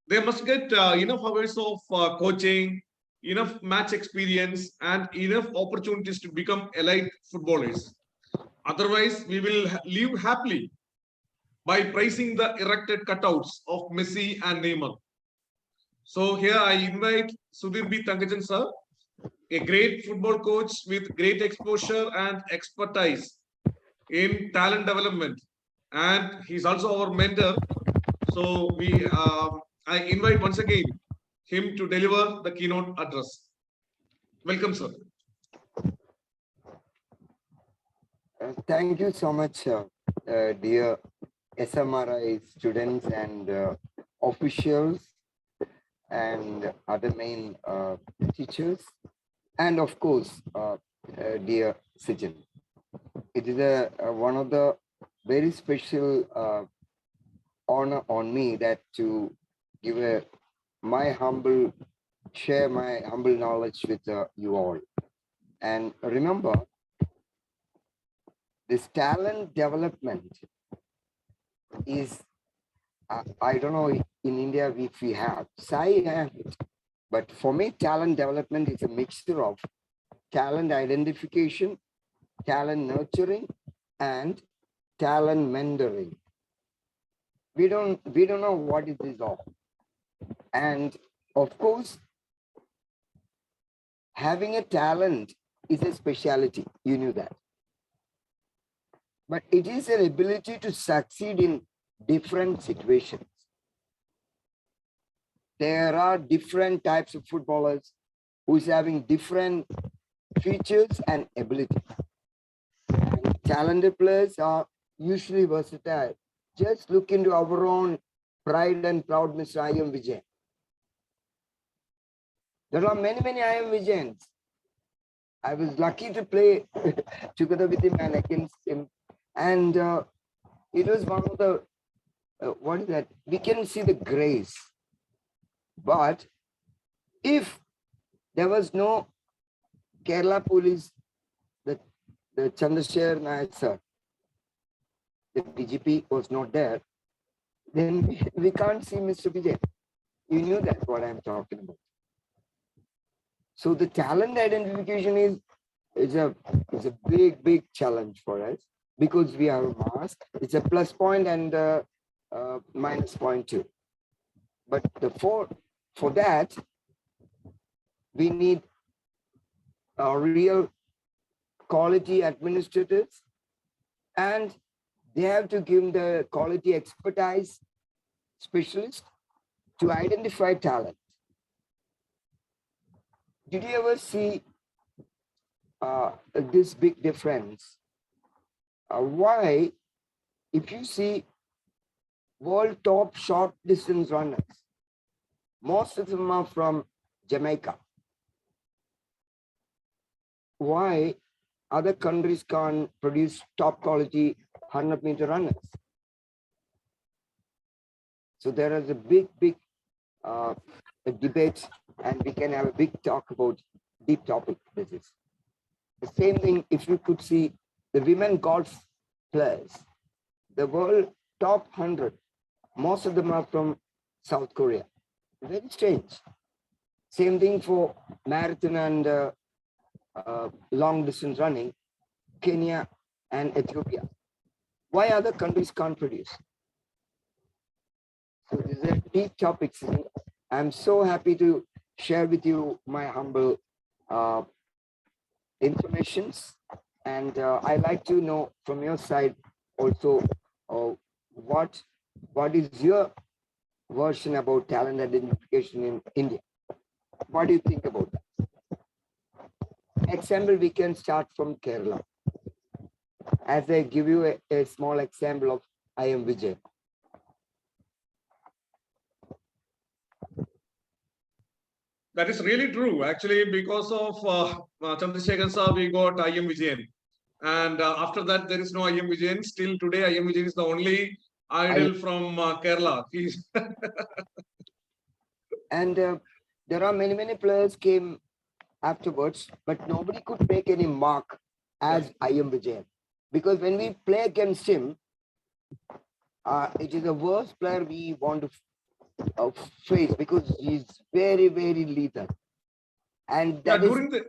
They must get enough hours of coaching, enough match experience, and enough opportunities to become elite footballers. Otherwise, we will live happily by praising the erected cutouts of Messi and Neymar. So here I invite Sudhir B. Tangajan sir, a great football coach with great exposure and expertise in talent development. And he's also our mentor. So I invite once again him to deliver the keynote address. Welcome, sir. Thank you so much, dear SMRI students and officials and other main teachers, and of course, dear Sijan. It is one of the very special honor on me that to give share my humble knowledge with you all. And remember, this talent development is, I don't know in India if we have, I have it. But for me, talent development is a mixture of talent identification, talent nurturing, and talent mentoring. We don't know what it is all. And of course, having a talent is a specialty. You knew that. But it is an ability to succeed in different situations. There are different types of footballers who's having different features and abilities. And talented players are usually versatile. Just look into our own pride and proud Mr. I M Vijay. There are many I M Vijayans. I was lucky to play together with him and against him. And it was one of the, what is that? We can see the grace. But if there was no Kerala police, the Chandrasekhar Nayak sir, the DGP was not there, then we can't see Mr. Vijay. You knew that what I'm talking about. So the talent identification is a big challenge for us because we have a mask. It's a plus point and minus point too. But for that, we need real quality administrators, and they have to give the quality expertise specialist to identify talent. Did you ever see this big difference? Why, if you see world top short distance runners, most of them are from Jamaica. Why other countries can't produce top quality 100-meter runners? So there is a big debate, and we can have a big talk about deep topic. This is the same thing. If you could see the women golf players, the world top 100, most of them are from South Korea. Very strange. Same thing for marathon and long distance running, Kenya and Ethiopia. Why other countries can't produce? So this is a deep topic. I'm so happy to share with you my humble informations, and I like to know from your side also what is your version about talent identification in India. What do you think about that? Example, we can start from Kerala. As I give you a small example of I M Vijay. That is really true. Actually, because of Chandrasekhar sir, we got I M Vijayan. And after that, there is no I M Vijayan. Still today, I M Vijayan is the only idol from Kerala. And there are many players came afterwards, but nobody could make any mark as I M Vijay. Because when we play against him, it is the worst player we want to face because he's very, very lethal. And Yeah, that is, during the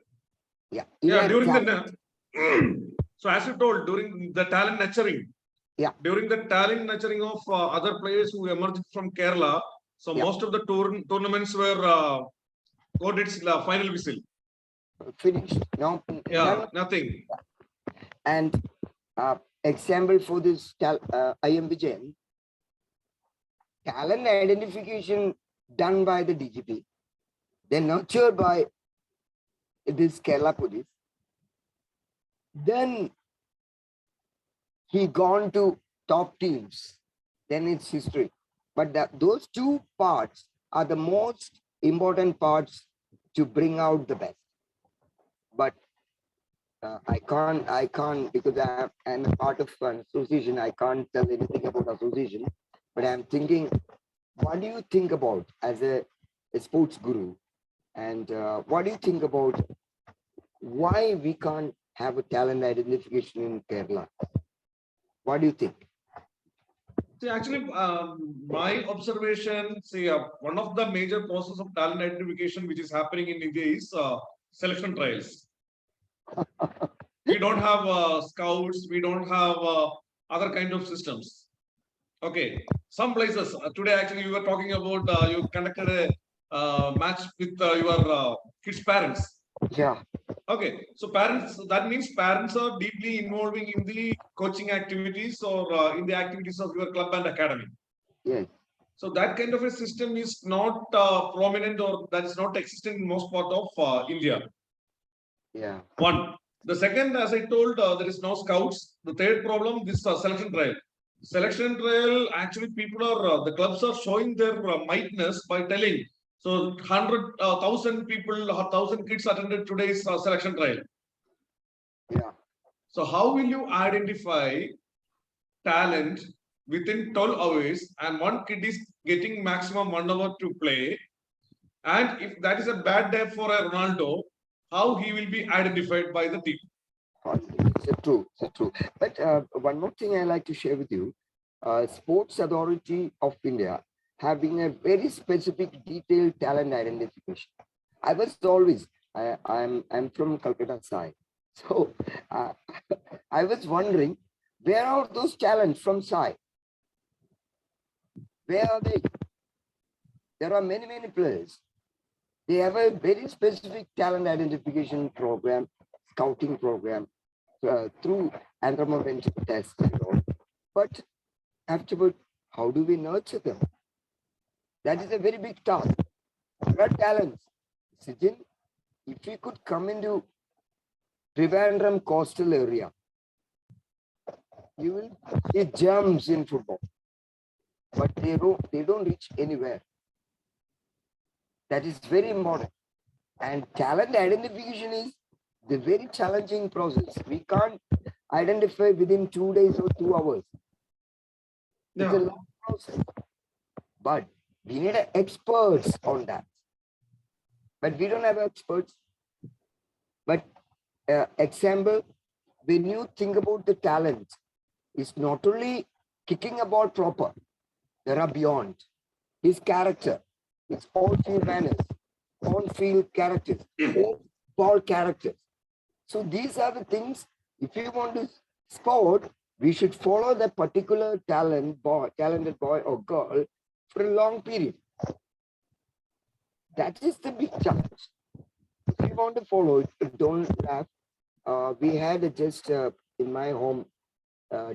yeah, yeah, innate during talent. the so as you told, during the talent nurturing, Yeah. during the talent nurturing of other players who emerged from Kerala, so Yeah. most of the tournaments were got its final whistle. Finished. No, Yeah, none. nothing. And example for this, I am Vijayan, talent identification done by the DGP, then nurtured by this Kerala police. Then he gone to top teams. Then it's history. But those two parts are the most important parts to bring out the best. But I can't because I'm a part of an association. I can't tell anything about association. But I'm thinking, what do you think about as a sports guru? And what do you think about why we can't have a talent identification in Kerala? What do you think? See, actually, my observation, see, one of the major process of talent identification which is happening in India is selection trials. We don't have scouts, we don't have other kind of systems. Okay, some places today actually you were talking about you conducted a match with your kids' parents. Yeah. Okay, so parents, that means parents are deeply involving in the coaching activities or in the activities of your club and academy. Yes. So that kind of a system is not prominent or that is not existing in most part of India. Yeah. One. The second, as I told, there is no scouts. The third problem, this selection trial. Selection trial, actually people are, the clubs are showing their mightness by telling. So 100,000 people, 1,000 kids attended today's selection trial. Yeah. So how will you identify talent within 12 hours and one kid is getting maximum 1 hour to play? And if that is a bad day for a Ronaldo, how he will be identified by the team? It's true. It's true. But one more thing I like to share with you, Sports Authority of India having a very specific detailed talent identification. I was always, I'm from Calcutta side. So I was wondering, where are those talents from side? Where are they? There are many, many players. They have a very specific talent identification program, scouting program through anthropometric tests and all. But afterward, how do we nurture them? That is a very big task. There are talents. Sijin, if we could come into Trivandrum coastal area, you will see gems in football, but they don't reach anywhere. That is very important. And talent identification is the very challenging process. We can't identify within 2 days or 2 hours. It's a long process. But we need experts on that. But we don't have experts. But example, when you think about the talent, it's not only kicking a ball proper, there are beyond. His character, his on-field manners, on-field characters, ball characters. So these are the things, if you want to sport, we should follow the particular talented boy or girl for a long period. That is the big challenge. If you want to follow it, don't laugh. We had just in my home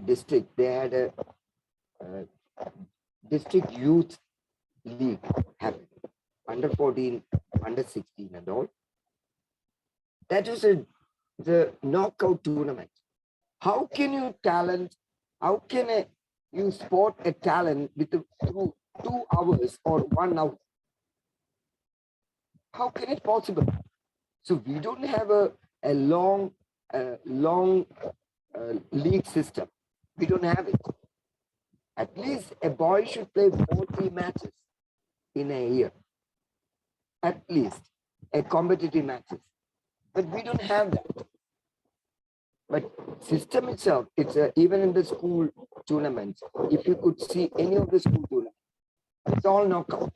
district, they had a district youth league happening, under 14, under 16 and all. That was the knockout tournament. How can you you sport a talent through 2 hours or 1 hour? How can it possible? So we don't have a long league system. We don't have it. At least a boy should play 40 matches in a year. At least a competitive matches. But we don't have that. But system itself, it's even in the school tournaments. If you could see any of the school tournaments, It's all knockout.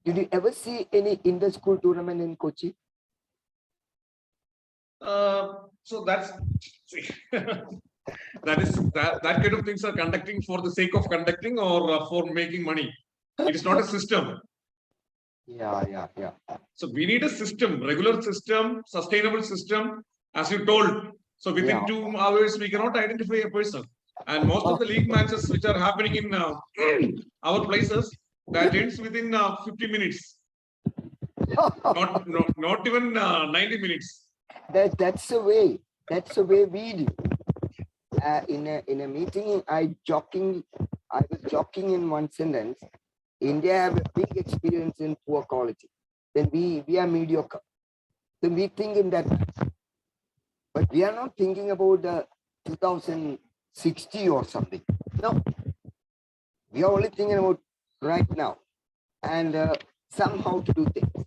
Did you ever see any inter-school tournament in Kochi? So that's that kind of things are conducting for the sake of conducting or for making money. It is not a system. Yeah. So we need a system, regular system, sustainable system, as you told. So within Yeah. 2 hours, we cannot identify a person. And most of the league matches which are happening in our places, that ends within 50 minutes, not even 90 minutes. That's the way. That's the way we do. In a meeting, I was joking in one sentence. India have a big experience in poor quality. Then we are mediocre. Then we think in that, but we are not thinking about 2060 or something. No, we are only thinking about right now and somehow to do things.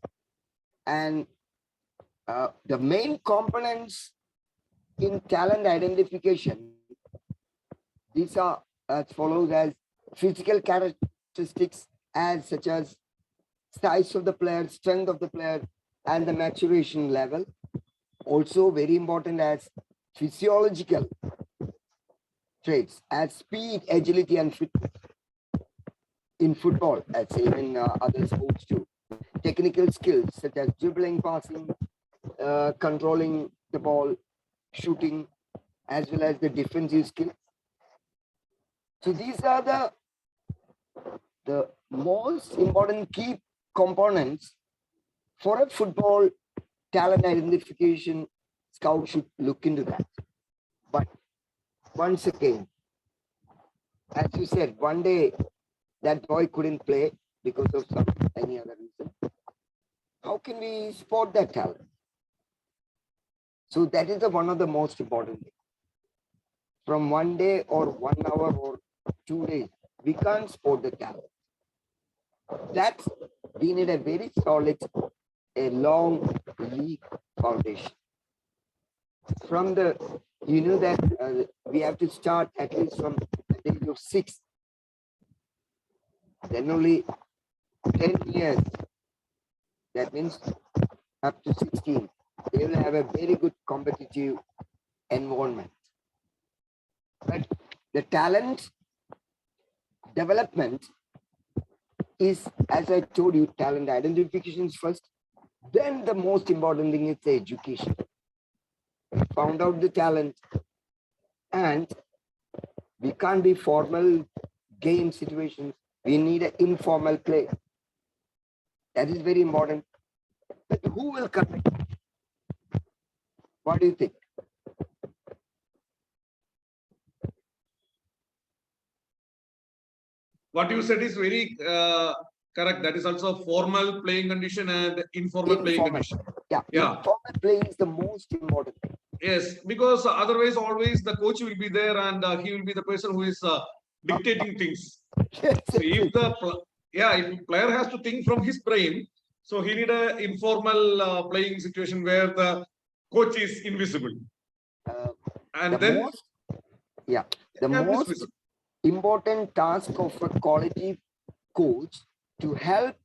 And the main components in talent identification, these are as follows: as physical characteristics, as such as size of the player, strength of the player, and the maturation level. Also very important as physiological traits, as speed, agility, and fitness in football, as same in other sports too. Technical skills such as dribbling, passing, controlling the ball, shooting, as well as the defensive skills. So these are the most important key components for a football talent identification. Scout should look into that. But once again, as you said, one day that boy couldn't play because of any other reason. How can we spot that talent? So that is one of the most important things. From one day or 1 hour or 2 days, we can't spot the talent. That's we need a very solid, a long league foundation. From the, you know that we have to start at least from the age of 6. Then only 10 years. That means up to 16. They will have a very good competitive environment. But the talent development is, as I told you, talent identification is first. Then the most important thing is the education. We found out the talent, and we can't be formal game situations. We need an informal play. That is very important. But who will conduct? What do you think? What you said is very correct. That is also formal playing condition and informal playing condition. Yeah. Informal play is the most important thing. Yes, because otherwise, always the coach will be there and he will be the person who is dictating things. Yes, So if if player has to think from his brain, so he need a informal playing situation where the coach is invisible. And then the most important task of a quality coach to help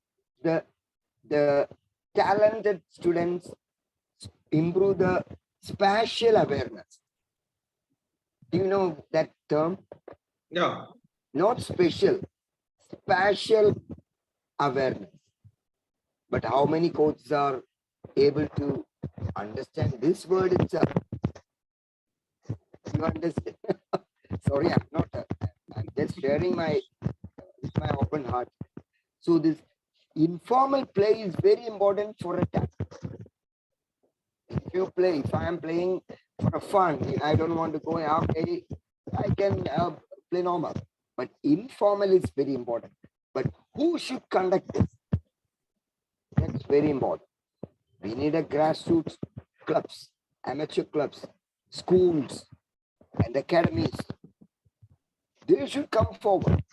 the talented students improve the spatial awareness. Do you know that term? Yeah. Not spatial, spatial awareness. But how many coaches are able to understand this word itself? You understand? Sorry, I'm just sharing my open heart. So this informal play is very important for a talent. If I am playing for fun, I don't want to go, okay, I can play normal. But informal is very important. But who should conduct this? That's very important. We need a grassroots clubs, amateur clubs, schools, and academies. They should come forward.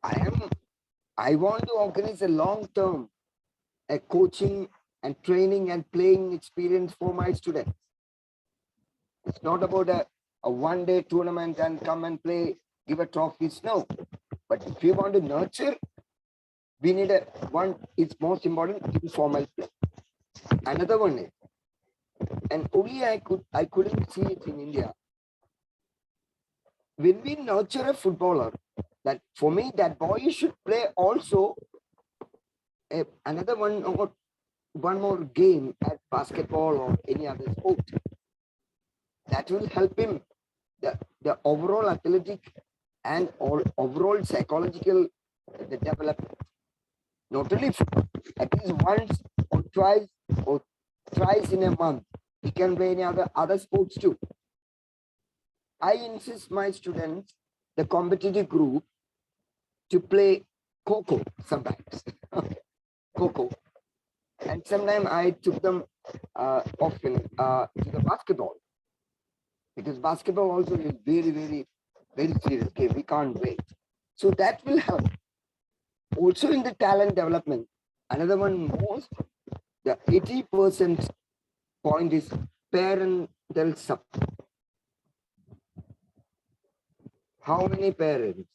I want to organize a long-term coaching and training and playing experience for my students. It's not about a one-day tournament and come and play, give a trophies? No. But if we want to nurture, we need a one, it's most important, informal play. Another one is, and only I couldn't see it in India. When we nurture a footballer, that for me, that boy should play also another one more game at basketball or any other sport. That will help him the overall athletic and overall psychological development. Not only football, at least once or twice or thrice in a month, he can play any other sports too. I insist my students, the competitive group, to play Coco sometimes. Coco. And sometimes I took them often to the basketball. Because basketball also is very, very, very serious game. We can't wait. So that will help. Also in the talent development, another one most, the 80% point is parental support. How many parents?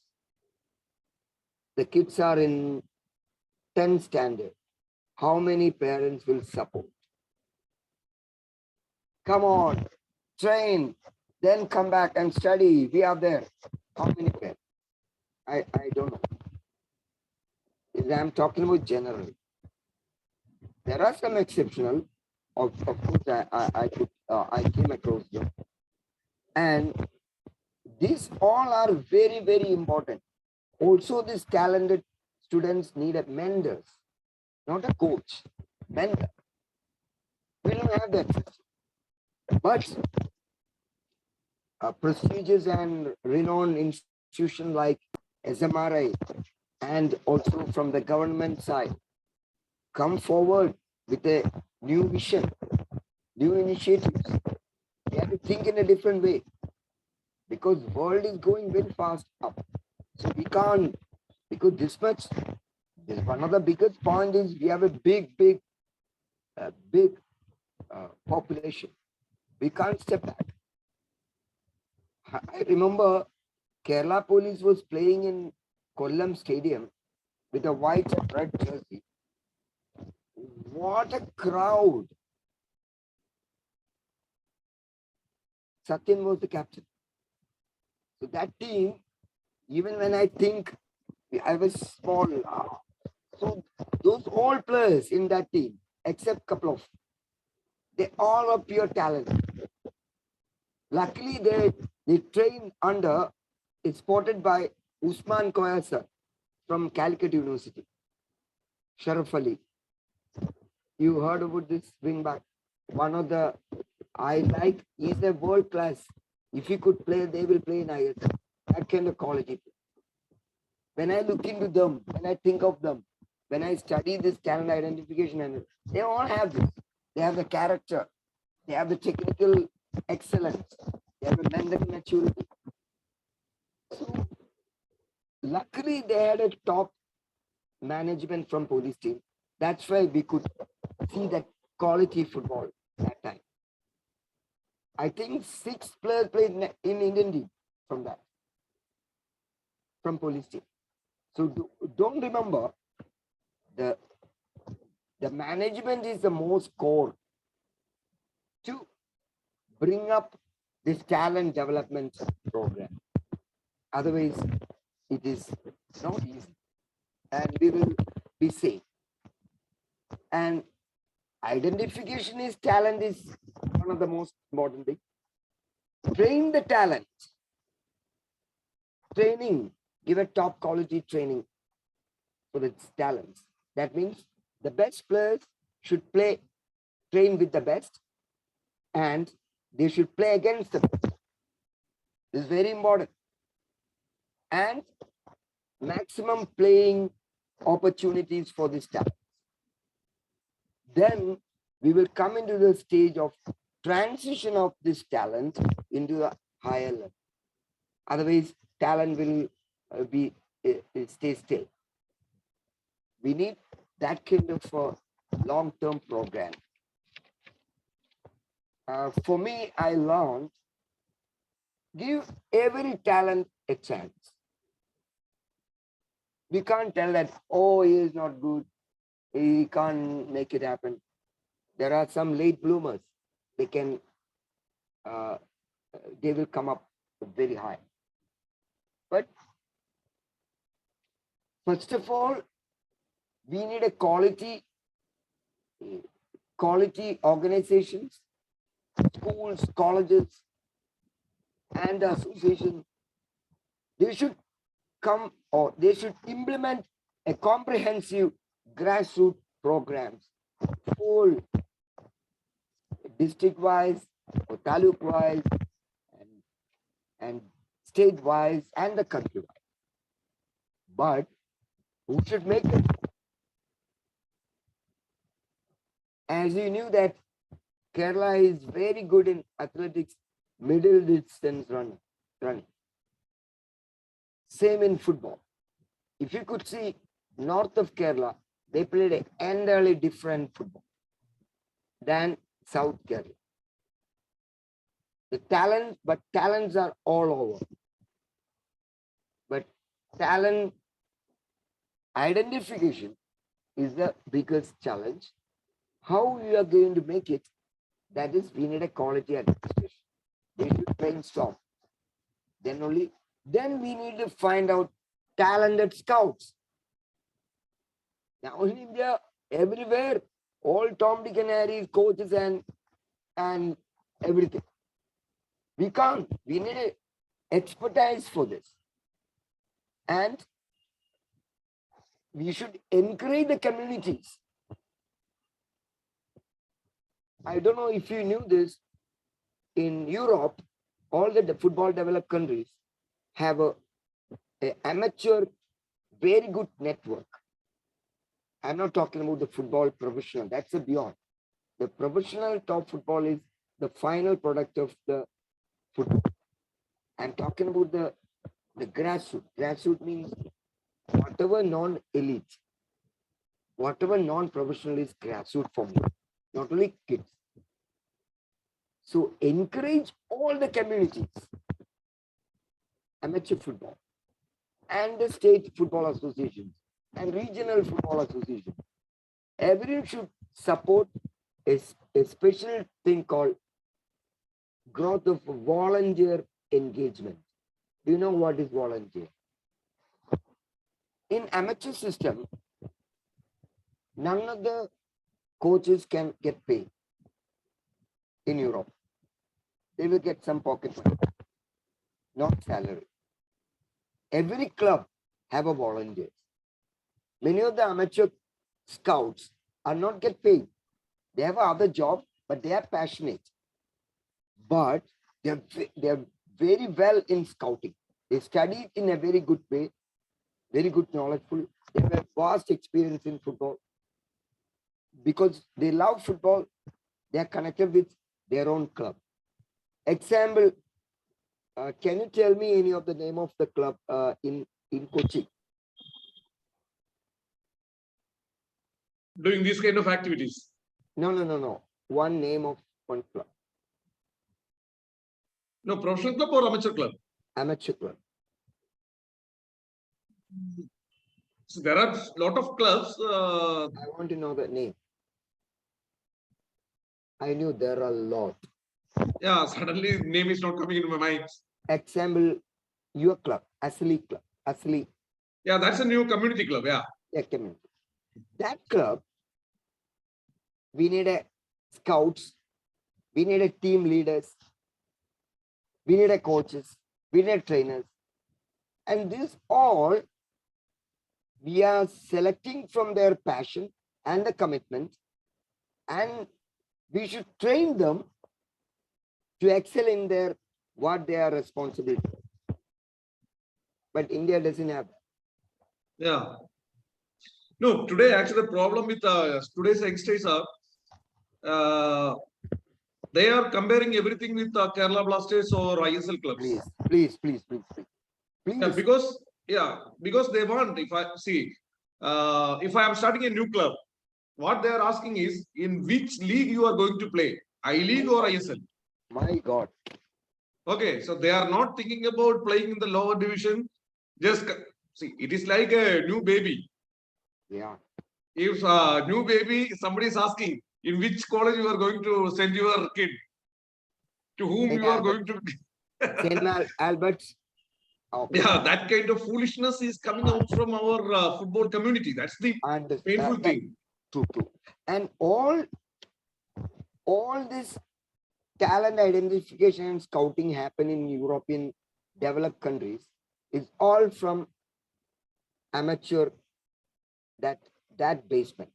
The kids are in 10th standard. How many parents will support? Come on, train, then come back and study. We are there. How many parents? I don't know. I'm talking about general. There are some exceptional. Of course, I came across them. And these all are very, very important. Also, these talented students need a mentor, not a coach, mentor. We don't have that. But prestigious and renowned institutions like SMRI and also from the government side come forward with a new vision, new initiatives. We have to think in a different way because the world is going very fast up. So we can't, because this much, one of the biggest point is we have a big population. We can't step back. I remember Kerala police was playing in Kollam Stadium with a white and red jersey. What a crowd. Satyan was the captain. So that team, even when I think I was small, so those all players in that team, except couple of, they all are pure talent. Luckily, they train under, it's spotted by Usman Koyasa from Calicut University. Sharaf Ali. You heard about this wing back? One of the, I like, he's a world class. If he could play, they will play in ISL. That kind of quality. When I look into them, when I think of them, when I study this talent identification, and they all have this. They have the character. They have the technical excellence. They have a mental maturity. So, luckily, they had a top management from police team. That's why we could see that quality football that time. I think 6 players played in Indian team from that, from police team. So don't remember, the management is the most core to bring up this talent development program. Otherwise, it is not easy and we will be safe. And identification is talent is one of the most important things. Train the talent. Training, give a top quality training for its talents. That means the best players should train with the best, and they should play against the best. This is very important. And maximum playing opportunities for this talent. Then we will come into the stage of transition of this talent into a higher level. Otherwise, talent will stay still. We need that kind of long-term program. For me, I learned, give every talent a chance. We can't tell that, oh, he is not good, he can't make it happen. There are some late bloomers. They can, they will come up very high. But first of all, we need a quality organizations, schools, colleges, and associations. They should come, or they should implement a comprehensive grassroots programs, all district-wise or taluk-wise and state-wise and the country-wise. But who should make it? As you knew that Kerala is very good in athletics, middle distance running. Same in football. If you could see north of Kerala, they played an entirely different football than South Kerala. The talents are all over. But talent identification is the biggest challenge. How you are going to make it? That is, we need a quality administration. They should brainstorm. Then we need to find out talented scouts. Now in India, everywhere, all Tom, Dick and Harry coaches and everything. We can't. We need expertise for this. And we should encourage the communities. I don't know if you knew this. In Europe, all the football developed countries have a amateur, very good network. I'm not talking about the football professional. That's a beyond. The professional top football is the final product of the football. I'm talking about the grassroots. Grassroots means whatever non-elite, whatever non-professional is grassroots for me, not only kids. So encourage all the communities, amateur football, and the state football associations and regional football associations. Everyone should support a special thing called growth of volunteer engagement. Do you know what is volunteer? In amateur system, none of the coaches can get paid in Europe. They will get some pocket money, not salary. Every club have a volunteer. Many of the amateur scouts are not get paid. They have other job, but they are passionate. But they're very well in scouting. They study in a very good way, very good knowledgeful. They have a vast experience in football. Because they love football, they are connected with their own club. Example, can you tell me any of the name of the club in Kochi? Doing these kind of activities. No. One name of one club. No, professional club or amateur club? Amateur club. So there are a lot of clubs. I want to know the name. I knew there are a lot. Yeah, suddenly name is not coming into my mind. Example, your club, Asli club. Asli. Yeah, that's a new community club. Yeah. Yeah, community. That club, we need a scouts, we need a team leaders, we need a coaches, we need trainers. And this all we are selecting from their passion and the commitment, and we should train them to excel in their what they are responsible for. But India doesn't have that. Yeah. No, today actually the problem with today's youngsters are they are comparing everything with Kerala Blasters or ISL clubs. Please. Yeah, because they want, if I see, if I am starting a new club, what they are asking is in which league you are going to play, I League or ISL. My God. Okay, so they are not thinking about playing in the lower division. Just see, it is like a new baby. Yeah. If a new baby, somebody is asking in which college you are going to send your kid, to whom St. you are Albert. going to. St. Albert's. Okay. Yeah, that kind of foolishness is coming out from our football community. That's the And painful thing. true. And all this talent identification and scouting happen in European developed countries is all from amateur, that basement,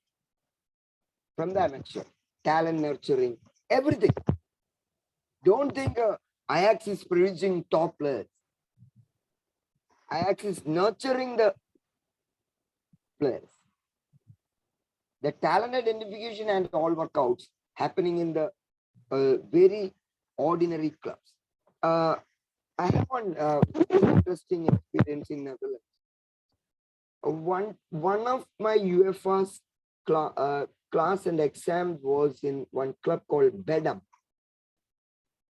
from the amateur talent nurturing, everything. Don't think Ajax is producing top players. Ajax is nurturing the players. The talent identification and all workouts happening in the very ordinary clubs. I have one interesting experience in Netherlands. One of my UEFA's class and exam was in one club called Bedam.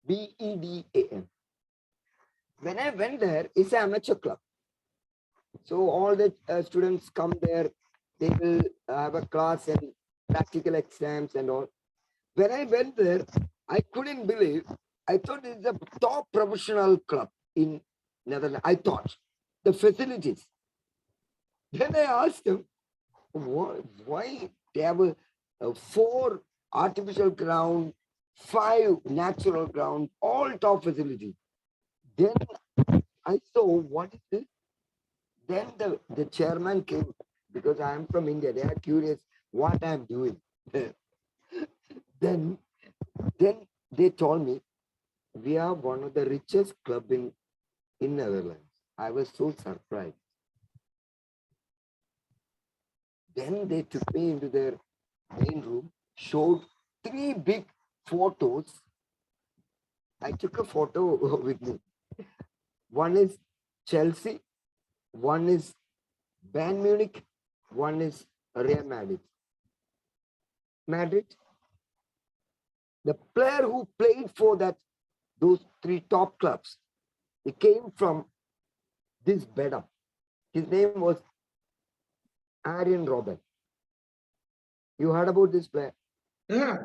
Bedam. When I went there, it's an amateur club. So all the students come there, they will have a class and practical exams and all. When I went there, I couldn't believe. I thought it's a top professional club in Netherlands. I thought the facilities. Then I asked them, why they have 4 artificial ground, 5 natural ground, all top facilities. Then I saw what is this? Then the chairman came, because I am from India. They are curious what I am doing. Then they told me we are one of the richest club in Netherlands. I was so surprised. Then they took me into their main room, showed 3 big photos. I took a photo with me. One is Chelsea, one is Bayern Munich, one is Real Madrid. The player who played for those 3 top clubs, he came from this Bedam. His name was Arjen Robben. You heard about this player? Yeah.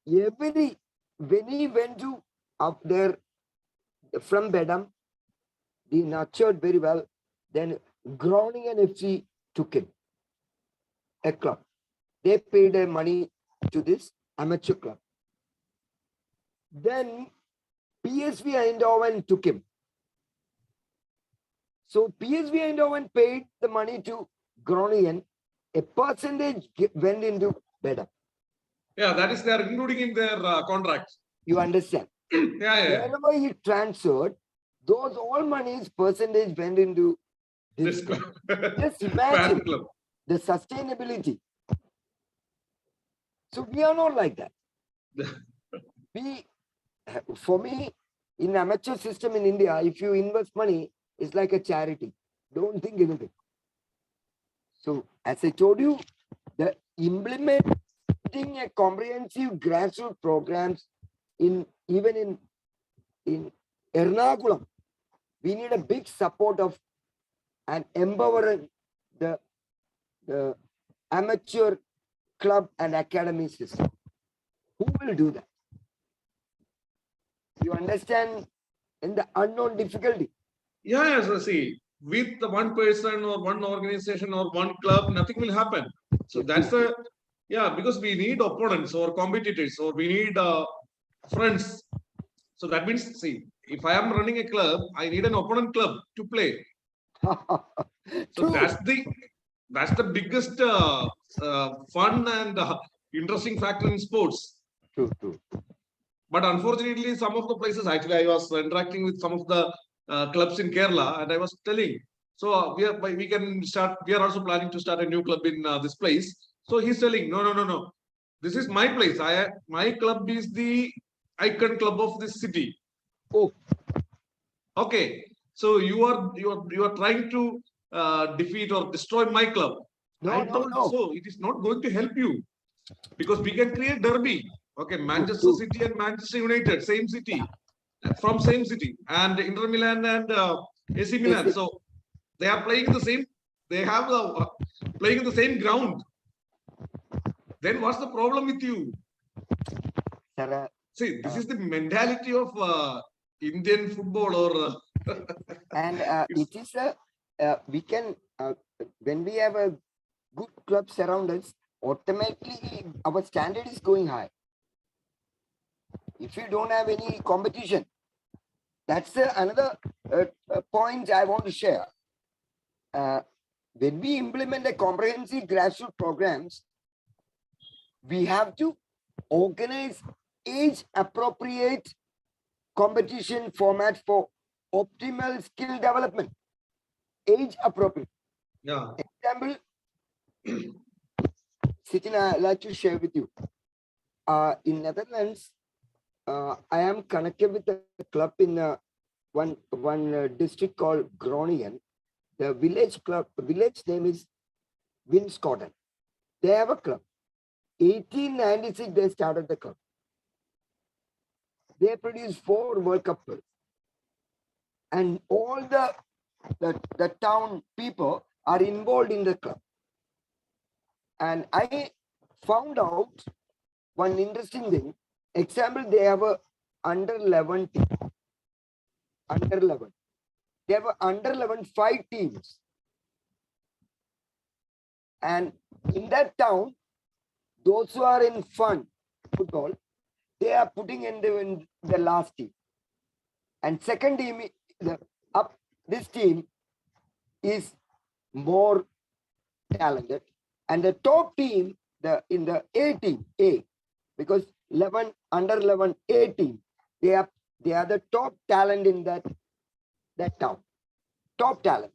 When he went to up there from Bedam, he nurtured very well. Then Groningen FC took him, a club. They paid their money to this amateur club. Then PSV Eindhoven took him. So PSV Eindhoven paid the money to Groningen. A percentage went into Bedam. Yeah, that is they are including in their contract. You understand? Yeah. Whenever he transferred, those all monies percentage went into this club. Just imagine the sustainability. So we are not like that. For me, in amateur system in India, if you invest money, it's like a charity. Don't think anything. So as I told you, the implementing a comprehensive grassroots programs even in Ernakulam, we need a big support of and empowering the amateur club and academy system. Who will do that? You understand in the unknown difficulty? Yeah, so see, with the one person or one organization or one club, nothing will happen. So that's because we need opponents or competitors or we need friends. So that means, see, if I am running a club, I need an opponent club to play. So that's the biggest fun and interesting factor in sports. True. But unfortunately, some of the places, actually, I was interacting with some of the clubs in Kerala, and I was telling, so we are also planning to start a new club in this place. So he's telling, no. This is my place. My club is the icon club of this city. Oh, okay. So you are trying to defeat or destroy my club. No. So it is not going to help you because we can create derby. Okay, Manchester City and Manchester United, same city. from same city, and Inter Milan and AC Milan. AC. So they are playing in the same. They have playing in the same ground. Then what's the problem with you? Sir, See, this is the mentality of Indian football, or and it's, it is we can when we have a good clubs around us, automatically our standard is going high. If you don't have any competition, that's another point I want to share. When we implement a comprehensive grassroots programs, we have to organize age-appropriate competition format for optimal skill development. Age-appropriate. yeah. Example, Sitin, I'd like to share with you. In Netherlands, I am connected with a club in one district called Groningen. The village name is Winscotten. They have a club. 1896, they started the club. They produced 4 World Cup players. And all the town people are involved in the club. And I found out one interesting thing. Example, they have a under 11 team. Under 11. They have a under 11 5 teams. And in that town, those who are in fun football, they are putting in the last team. And second team, this team is more talented. And the top team, in the A team, because 11 under 11 A team, they are the top talent in that town. Top talent.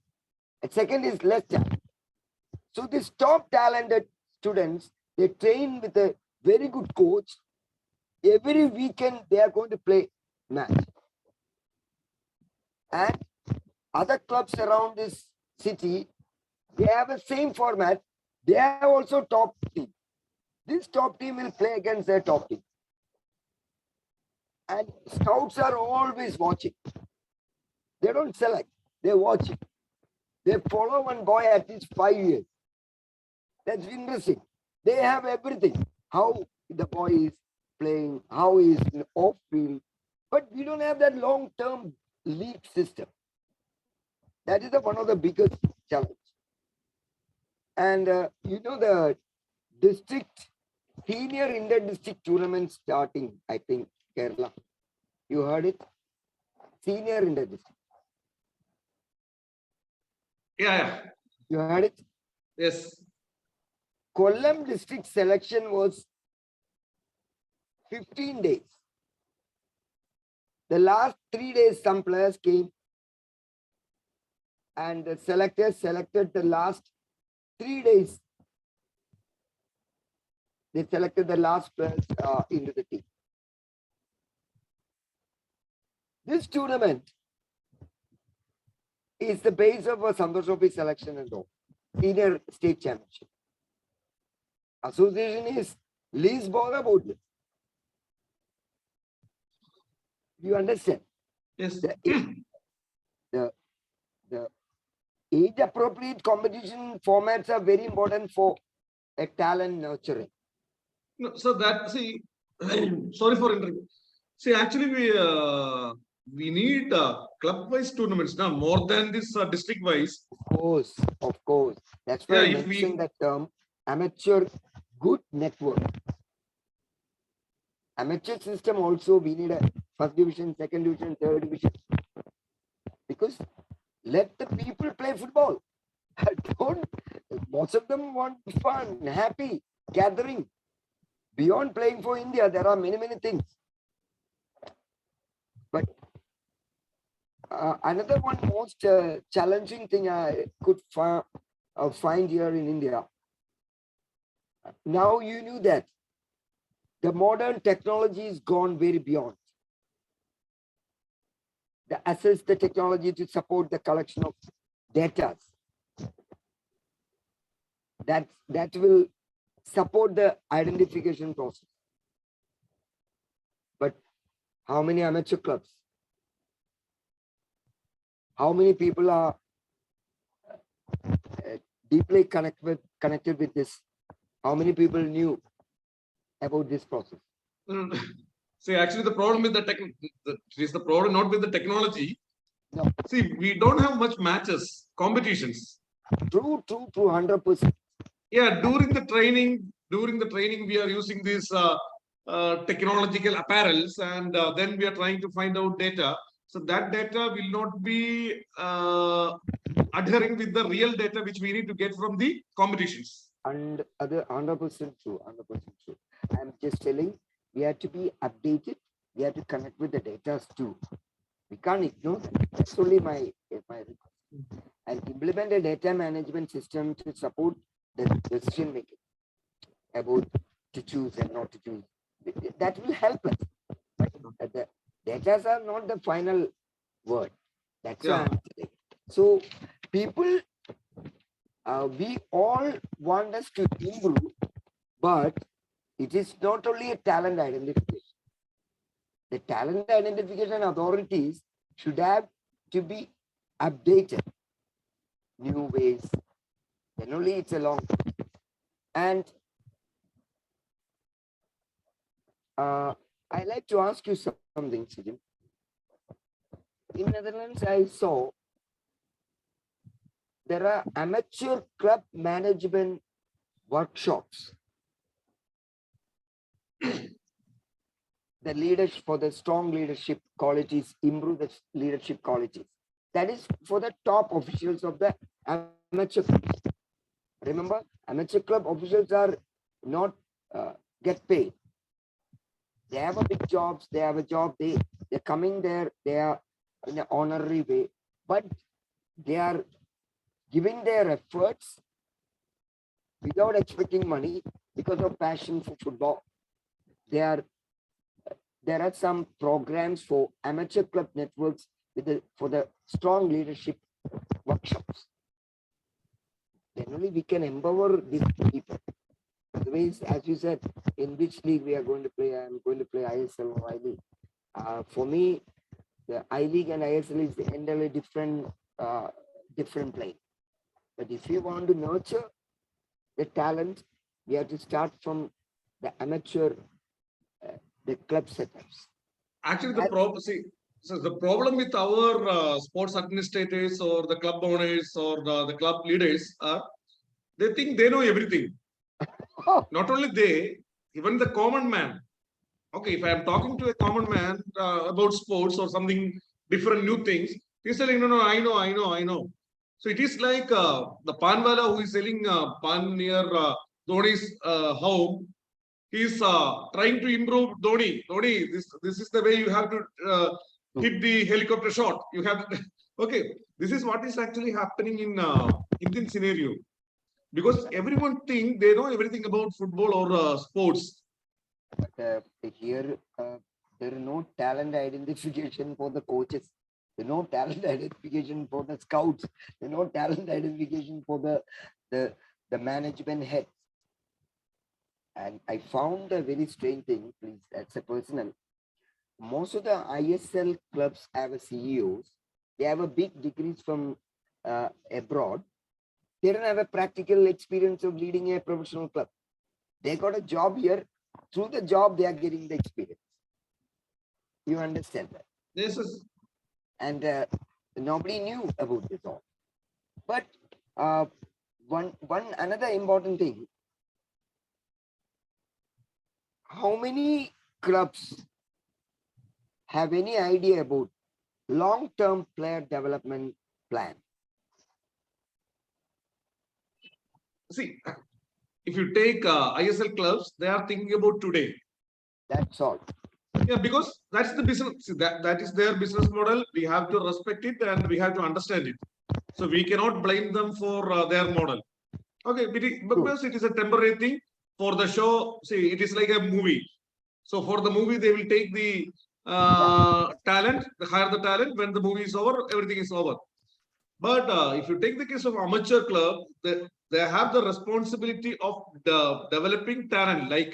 And second is less talent. So these top talented students, they train with a very good coach. Every weekend they are going to play match. And other clubs around this city, they have the same format. They have also top team. This top team will play against their top team. And scouts are always watching. They don't select, they watch it. They follow one boy at least 5 years. That's interesting. They have everything. How the boy is playing, how he is off field. But we don't have that long-term league system. That is one of the biggest challenges. And the district, senior inter-district tournament starting, I think, Kerala. You heard it? Senior inter-district. Yeah. You heard it? Yes. Kollam district selection was 15 days. The last 3 days, some players came and the selectors selected the last 3 days. They selected the last players into the team. This tournament is the base of a Santosh Trophy selection and all. Senior state championship. Association is least bother about this. You understand? Yes. The age appropriate competition formats are very important for a talent nurturing. No, so that, see, sorry for interrupting. See, actually, we need club-wise tournaments now more than this district-wise. Of course. That's why I mentioned that term amateur good network. Amateur system also, we need a first division, second division, third division. Because let the people play football. Most of them want fun, happy, gathering. Beyond playing for India, there are many, many things. But another one most challenging thing I could find here in India. Now you knew that the modern technology has gone very beyond. The assess the technology to support the collection of data. That will support the identification process. But how many amateur clubs? how many people are deeply connected with this? How many people knew about this process? Mm. See, actually, the problem with is the problem not with the technology. No. See, we don't have much matches, competitions. True, 100%. Yeah, during the training, we are using these technological apparels, and then we are trying to find out data. So that data will not be adhering with the real data which we need to get from the competitions. And other 100% true, 100% true. I'm just telling, we have to be updated. We have to connect with the data too. We can't ignore that. That's only my request. And implement a data management system to support the decision making about to choose and not to choose. That will help us. But the data are not the final word. That's Yeah. why I'm saying. So people, we all want us to improve, but it is not only a talent identification. The talent identification authorities should have to be updated. New ways. Then only it's a long term. And I like to ask you something, Sijin. In Netherlands, I saw there are amateur club management workshops. The leadership for the strong leadership qualities, improve the leadership qualities. That is for the top officials of the amateur clubs. Remember, amateur club officials are not get paid. They have a big jobs. They have a job. They're coming there. They are in an honorary way, but they are giving their efforts without expecting money because of passion for football. There are some programs for amateur club networks for the strong leadership workshops. Then only we can empower these people. Otherwise, as you said, in which league we are going to play? I'm going to play ISL or I League. For me, the I League and ISL is entirely different plane. But if you want to nurture the talent, we have to start from the amateur, the club setups. Actually, the problem with our sports administrators or the club owners or the club leaders are they think they know everything. Oh. Not only they, even the common man. Okay, if I am talking to a common man about sports or something different, new things, he's telling, no, I know. So it is like the panwala who is selling pan near Dhoni's home. He's trying to improve Dhoni. Dhoni, this is the way you have to hit the helicopter shot. You have to, okay. This is what is actually happening in Indian scenario, because everyone think they know everything about football or sports. But here, there is no talent identification for the coaches. There is no talent identification for the scouts. There is no talent identification for the management head. And I found a very strange thing, please, that's a personal. Most of the ISL clubs have a CEOs. They have a big degrees from abroad. They don't have a practical experience of leading a professional club. They got a job here. Through the job, they are getting the experience. You understand that? This is And nobody knew about this all. But another important thing. How many clubs have any idea about long-term player development plan? see, if you take ISL clubs, they are thinking about today. That's all. Yeah, because that's the business. See, that is their business model. We have to respect it and we have to understand it. So we cannot blame them for their model. Okay, because it is a temporary thing. For the show, see, it is like a movie. So for the movie, they will take the talent, hire the talent. When the movie is over, everything is over. But if you take the case of amateur club, they have the responsibility of developing talent, like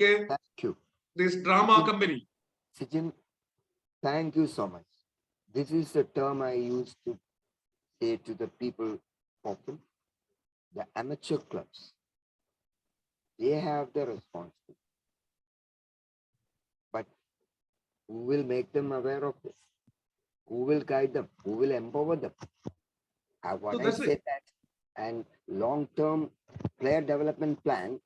this drama company. Sachin, thank you so much. This is the term I used to say to the people often, the amateur clubs, they have the responsibility. But who will make them aware of this? Who will guide them? Who will empower them? What I said that, and long-term player development plan,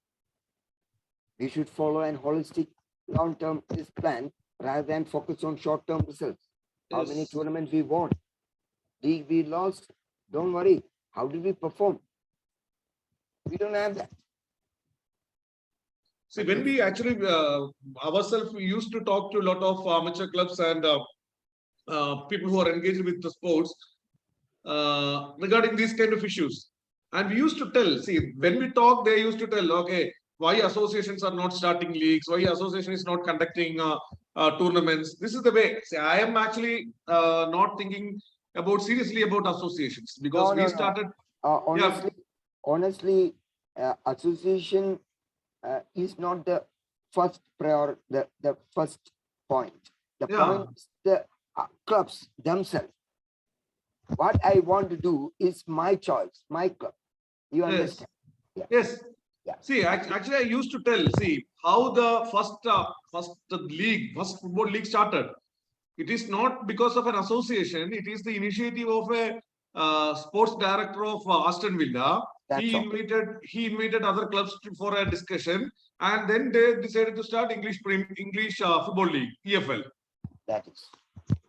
we should follow an holistic long-term plan rather than focus on short-term results. How many tournaments we won? League we lost? Don't worry. How did we perform? We don't have that. See, when we actually ourselves, we used to talk to a lot of amateur clubs and people who are engaged with the sports regarding these kind of issues. And we used to tell, see, when we talk, they used to tell, okay, why associations are not starting leagues, why association is not conducting tournaments. This is the way. See, I am actually not thinking about seriously about associations because we started. Honestly, association is not the first priority, the first point. The point is the clubs themselves. What I want to do is my choice, my club. You understand? Yes. See, actually, I used to tell, see, how the first football league started. It is not because of an association. It is the initiative of a sports director of Aston Villa. He invited other clubs for a discussion, and then they decided to start English Football League, EFL. That is.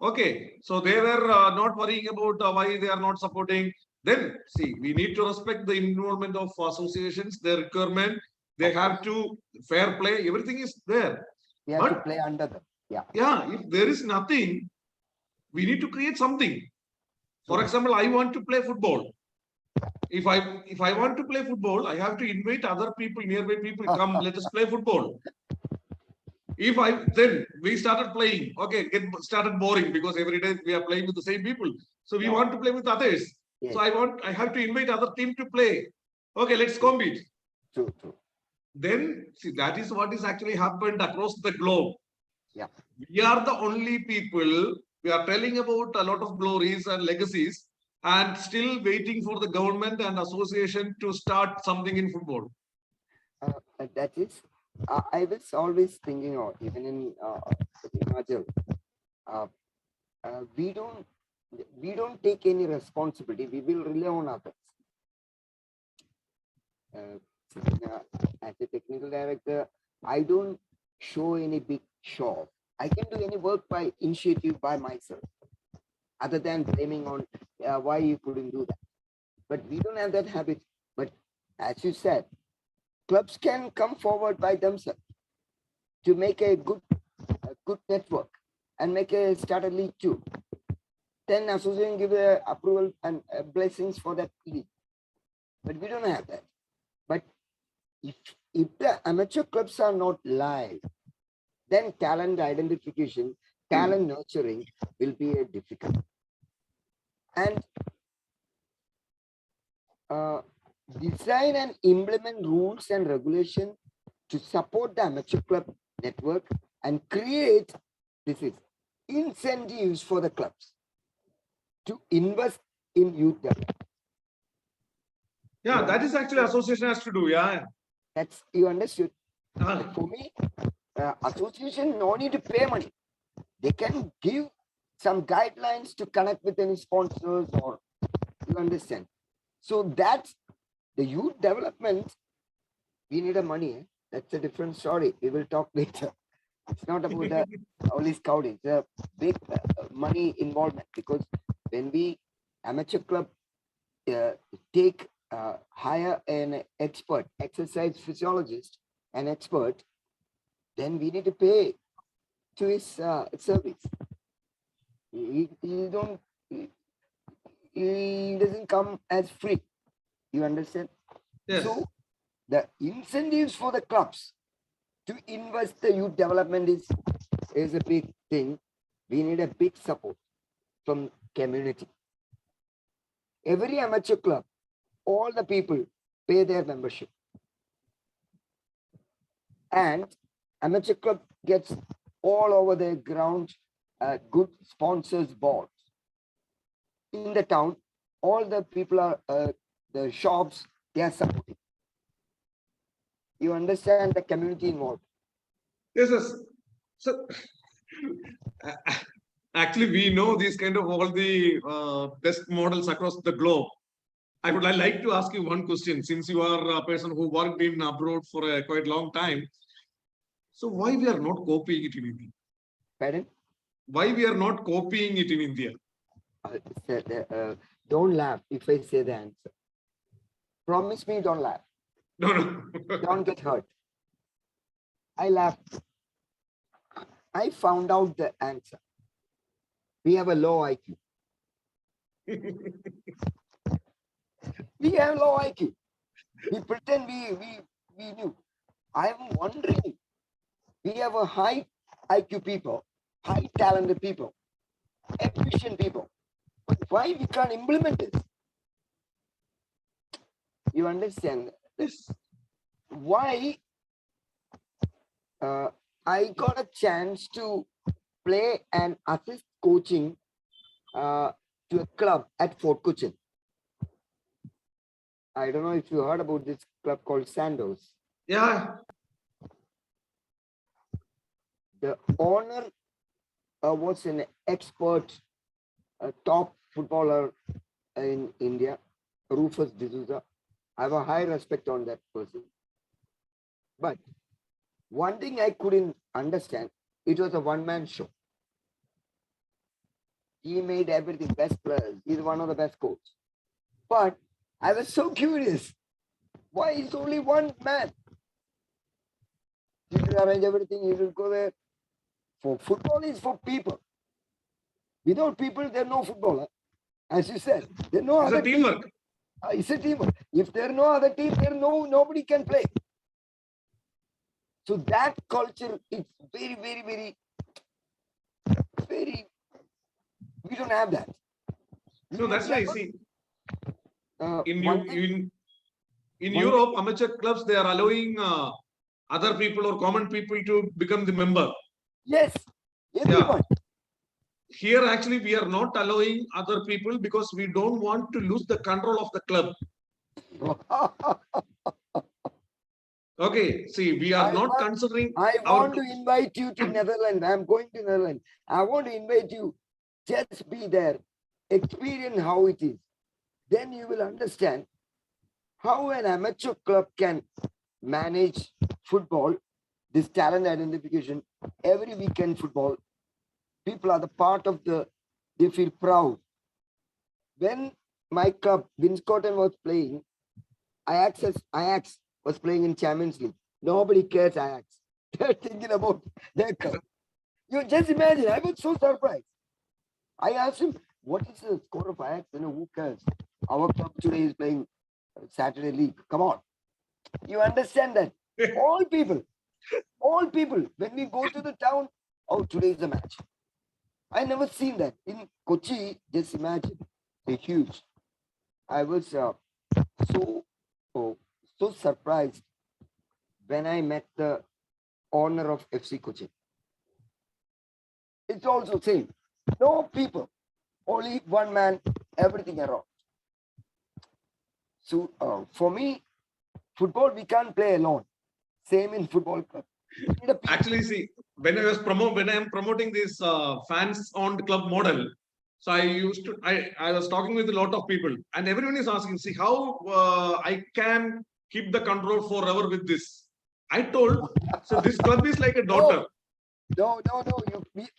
Okay, so they were not worrying about why they are not supporting. Then, see, we need to respect the involvement of associations, their requirement. They have to fair play. Everything is there. We have to play under them. Yeah, if there is nothing, we need to create something. For example, I want to play football. If I want to play football, I have to invite other people, nearby people, come, let us play football. Then we started playing, okay, it started boring because every day we are playing with the same people. So we want to play with others. So I have to invite other team to play. Okay, let's compete. True. Then, see, that is what is actually happened across the globe. Yeah. We are the only people, we are telling about a lot of glories and legacies and still waiting for the government and association to start something in football. That is, I was always thinking of, even in Himachal, we don't take any responsibility. We will rely on others. As a technical director, I don't show any big show. I can do any work by initiative by myself, other than blaming on why you couldn't do that. But we don't have that habit. But as you said, clubs can come forward by themselves to make a good network and make a starter league too. Then association give a approval and blessings for that league. But we don't have that. But if the amateur clubs are not live, then talent identification, talent nurturing will be a difficult. And design and implement rules and regulations to support the amateur club network and create incentives for the clubs to invest in youth development. Yeah, that is actually association has to do. Yeah. That's, you understood. For me, association no need to pay money. They can give some guidelines to connect with any sponsors, or you understand. So that's the youth development. We need a money. That's a different story. We will talk later. It's not about only scouting. It's a big money involvement, because when we amateur club hire an expert, exercise physiologist, an expert, then we need to pay to his service. He doesn't come as free. You understand? Yes. So the incentives for the clubs to invest the youth development is a big thing. We need a big support from community. Every amateur club, all the people pay their membership. And amateur club gets all over the ground good sponsors boards. In the town, all the people are, the shops, they are supporting. You understand the community involved. Yes, yes. So actually, we know these kind of all the best models across the globe. I would like to ask you one question, since you are a person who worked in abroad for a quite long time. So why we are not copying it in India? Pardon? Why we are not copying it in India? Don't laugh if I say the answer. Promise me, don't laugh. No, no. Don't get hurt. I laughed. I found out the answer. We have a low IQ. We have low IQ. We pretend we knew. I'm wondering. We have a high IQ people, high talented people, efficient people. But why we can't implement this? You understand this? Why I got a chance to play and assist coaching to a club at Fort Cochin. I don't know if you heard about this club called Sandos. Yeah. The owner was an expert, a top footballer in India, Rufus D'Souza. I have a high respect on that person. But one thing I couldn't understand, it was a one-man show. He made everything best players. He's one of the best coaches. But I was so curious. Why is only one man? He will arrange everything. He will go there. For football is for people. Without people, there's no football. As you said, there's no It's other a teamwork. team. It's a teamwork. If there's no other team, nobody can play. So that culture is very, very, very, very. We don't have that. So that's why, see, in one Europe, amateur clubs, they are allowing other people or common people to become the member. Yes, everyone. Yeah. Here, actually, we are not allowing other people because we don't want to lose the control of the club. Okay, see, we are not considering. I want to invite you to Netherlands. I'm going to Netherlands. I want to invite you. Just be there, experience how it is. Then you will understand how an amateur club can manage football, this talent identification, every weekend football. People are the part of they feel proud. When my club, Winscotten, was playing, Ajax was playing in Champions League. Nobody cares Ajax. They're thinking about their club. You just imagine, I was so surprised. I asked him, what is the score of Ajax? Who cares? Our club today is playing Saturday League. Come on. You understand that? All people, when we go to the town, oh, today is the match. I never seen that. In Kochi, just imagine, they're huge. I was so surprised when I met the owner of FC Kochi. It's also same. No people, only one man, everything around. So for me, football, we can't play alone. Same in football club. Actually, see, when I am promoting this fans-owned club model, so I was talking with a lot of people, and everyone is asking, see, how I can keep the control forever with this. I told, so this club is like a daughter. No.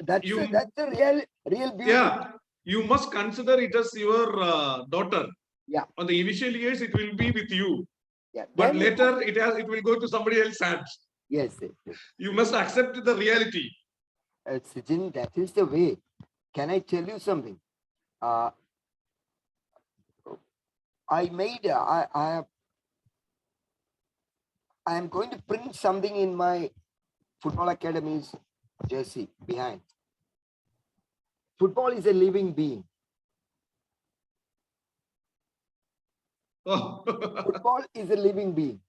That's the real beauty. Yeah, you must consider it as your daughter. Yeah. On the initial years, it will be with you. Yeah. But later, it will go to somebody else's hands. Yes. You must accept the reality. Sijin, that is the way. Can I tell you something? I am going to print something in my football academy's jersey behind. Football is a living being. Football is a living being.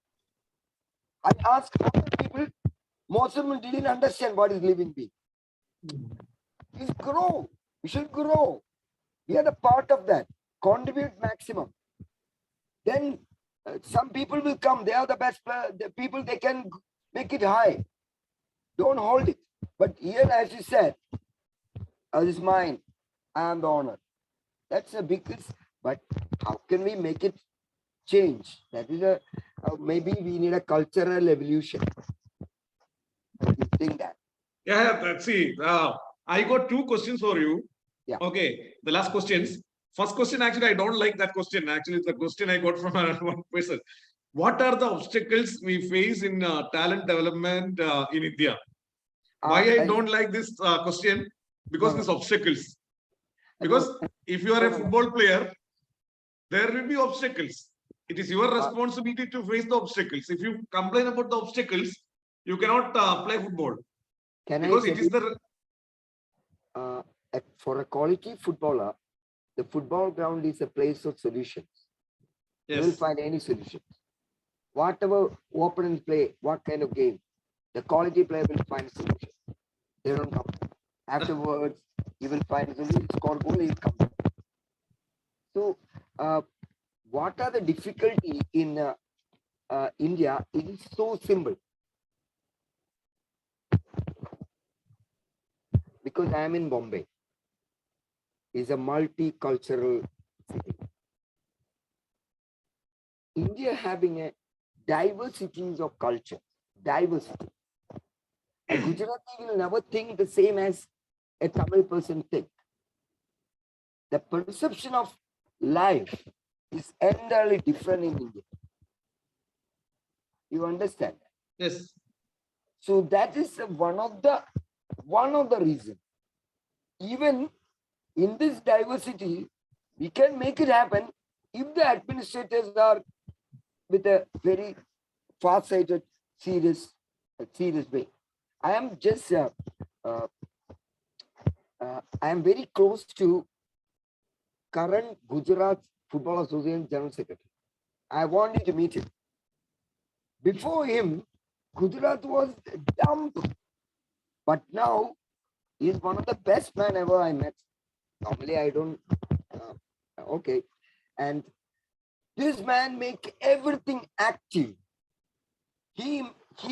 I asked other people, most of them didn't understand what is living being. It's grow. We should grow. We are the part of that. contribute maximum. Then some people will come. They are the best player. The people, they can make it high. Don't hold it. But here, as you said, this is mine. I am the owner. That's a big risk. But how can we make it change? That is a maybe we need a cultural evolution. You think that? Yeah, let's see. I got two questions for you. Yeah. Okay, the last questions. First question, actually, I don't like that question. Actually, it's a question I got from one person. What are the obstacles we face in talent development in India? Why I don't like this question? Because these obstacles. Because if you are a football player, there will be obstacles. It is your responsibility to face the obstacles. If you complain about the obstacles, you cannot play football. Because it is the for a quality footballer, the football ground is a place of solutions. Yes. You will find any solutions. Whatever opponents play, what kind of game, the quality player will find a solution. They don't come. Afterwards, you will find a solution. Score goal, he will come. So, what are the difficulty in India? It is so simple. Because I am in Bombay. It's a multicultural city. India having a diversities of culture, diversity. A Gujarati will never think the same as a Tamil person think. The perception of life is entirely different in India. You understand? Yes. So that is one of the reasons. Even in this diversity, we can make it happen if the administrators are with a very far-sighted, serious way. I am just I am very close to current Gujarat Football Association General Secretary. I want you to meet him. Before him, Gujarat was dump, but now he is one of the best men ever I met. Normally, I don't. Okay, and this man make everything active. He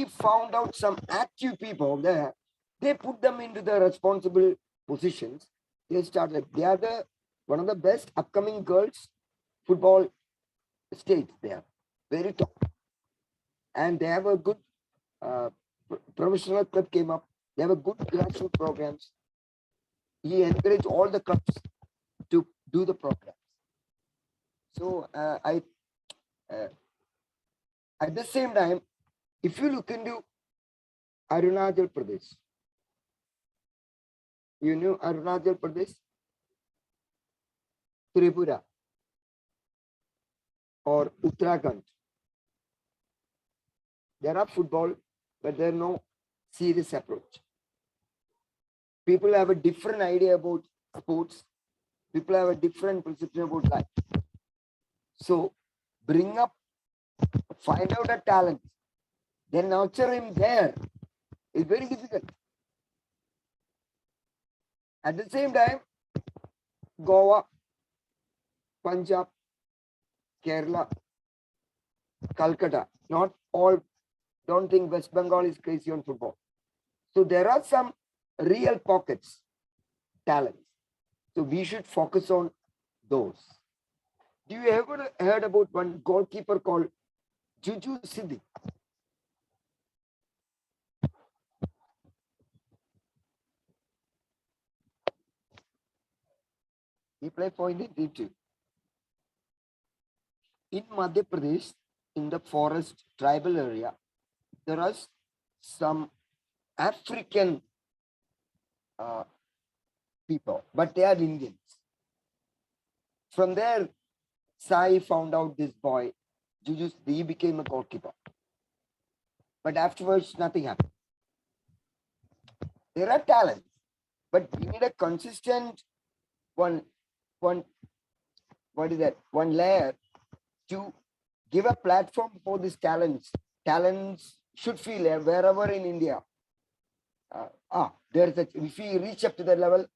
found out some active people there. They put them into the responsible positions. They started. They are one of the best upcoming girls football states. They are very top, and they have a good professional club came up. They have a good grassroots programs. He encouraged all the clubs to do the programs. So at the same time, if you look into Arunachal Pradesh, you know Arunachal Pradesh, Tripura, or Uttarakhand. There are football, but there is no serious approach. People have a different idea about sports. People have a different perception about life. So bring up, find out a talent, then nurture him there. It's very difficult. At the same time, Goa, Punjab, Kerala, Calcutta, not all, don't think West Bengal is crazy on football. So there are some real pockets, talents. So we should focus on those. Do you ever heard about one goalkeeper called Juju Siddiq? He played for Indian team too. In Madhya Pradesh, in the forest tribal area, there are some African people, but they are Indians. From there, Sai found out this boy, Juju, he became a goalkeeper. But afterwards, nothing happened. There are talents, but we need a consistent one layer to give a platform for these talents. Talents should feel wherever in India. There's if we reach up to that level,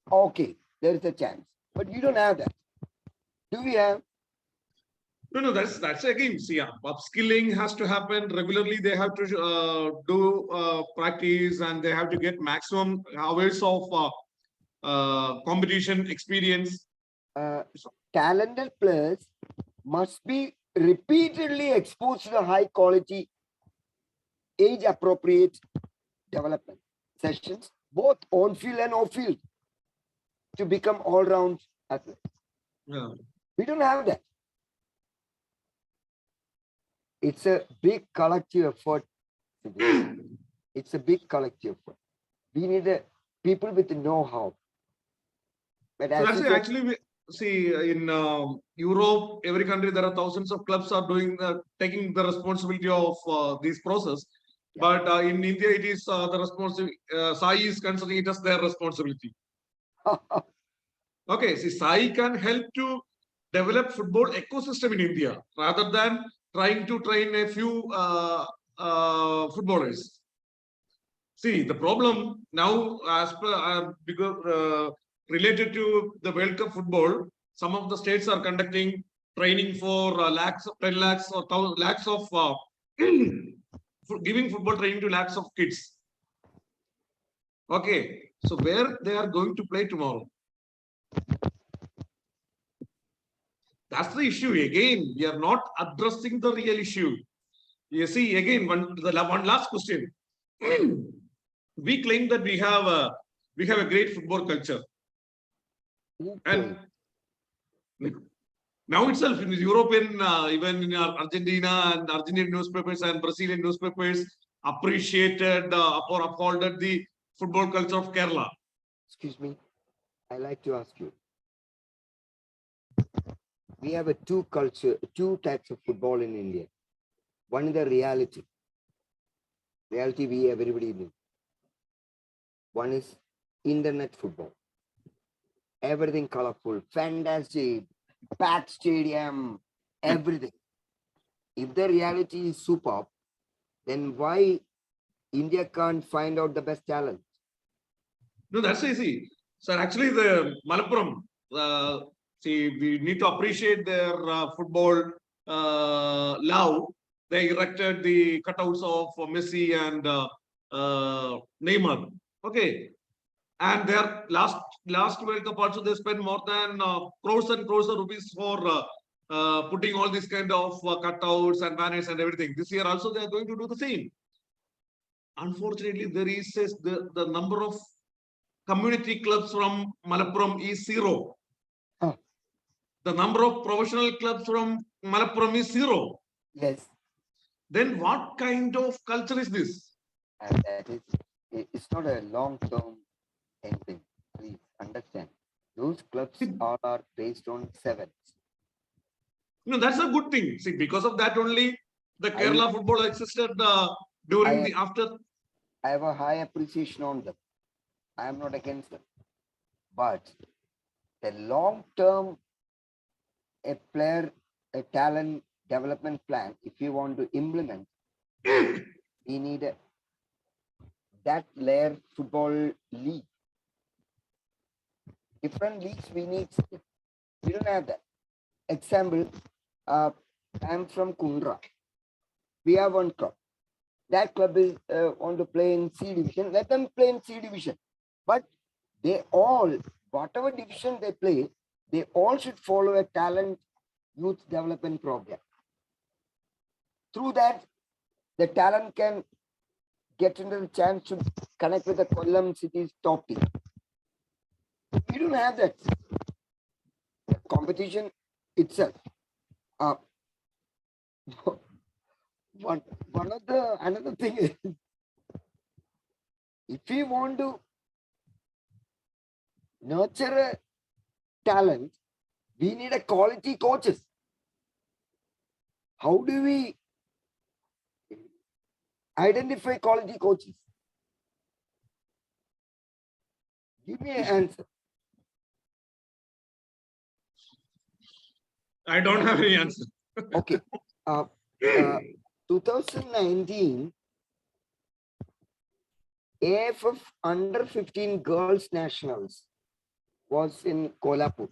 okay, there is a chance. But you don't have that. Do we have? No, that's again, see, upskilling has to happen regularly. They have to do practice, and they have to get maximum hours of competition experience. Talented players must be repeatedly exposed to the high quality, age appropriate development sessions, both on field and off field, to become all round athletes. Yeah. We don't have that. It's a big collective effort. It's a big collective effort. We need people with know-how. But So as that's you it. said, Actually, see, in Europe, every country there are thousands of clubs are doing taking the responsibility of this process. Yeah. But in India, it is the responsibility. SAI is considering it as their responsibility. Okay, see, SAI can help to develop football ecosystem in India rather than trying to train a few footballers. See, the problem now, as per because related to the World Cup football, some of the states are conducting training for lakhs, 10 lakhs or 1,000 lakhs of for giving football training to lakhs of kids. Okay, so where they are going to play tomorrow? That's the issue. Again, we are not addressing the real issue. You see, again, one last question. We claim that we have a great football culture. okay. And now itself in European, even in Argentina and Argentine newspapers and Brazilian newspapers appreciated or upholded the football culture of Kerala. Excuse me, I like to ask you. We have two types of football in India. One is the reality. Reality we everybody knew. One is internet football. Everything colorful, fantastic, packed stadium, everything. If the reality is superb, then why India can't find out the best talent? No, that's easy. So actually, the Malappuram, see, we need to appreciate their football love. They erected the cutouts of Messi and Neymar. Okay, and their last World Cup also they spent more than crores and crores of rupees for putting all these kind of cutouts and banners and everything. This year also they are going to do the same. Unfortunately, there is the number of community clubs from Malappuram is zero. Oh. The number of professional clubs from Malappuram is zero. Yes. Then what kind of culture is this? And that is, it's not a long-term thing. Please understand. Those clubs are based on sevens. No, that's a good thing. See, because of that only the Kerala football existed during the after. I have a high appreciation on them. I am not against them. But the long-term a talent development plan, if you want to implement, we need that layer football league. Different leagues we need. We don't have that. Example, I'm from Kundra. We have one club. That club is want to play in C division. Let them play in C division. But they all, whatever division they play, they all should follow a talent youth development program. Through that, the talent can get into the chance to connect with the Kollam city's top team. We don't have that. The competition itself. Another thing is, if we want to nurture a talent, we need a quality coaches. How do we identify quality coaches? Give me an answer. I don't have any answer. Okay. 2019, AFF under 15 girls nationals was in Kolhapur.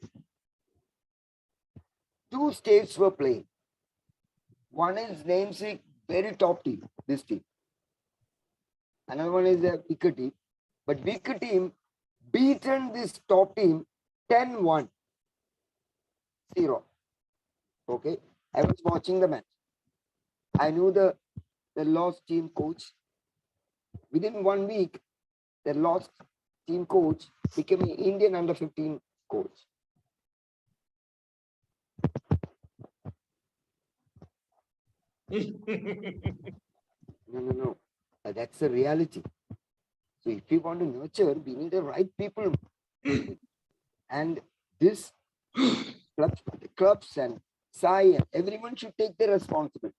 two states were playing. One is namesake, very top team, this team. Another one is a weaker team. But weaker team beaten this top team 10-1. 0. Okay. I was watching the match. I knew the lost team coach. Within 1 week, the lost team coach became an Indian under 15 coach. No. That's the reality. So if we want to nurture, we need the right people. And this clubs and Sai and everyone should take their responsibility.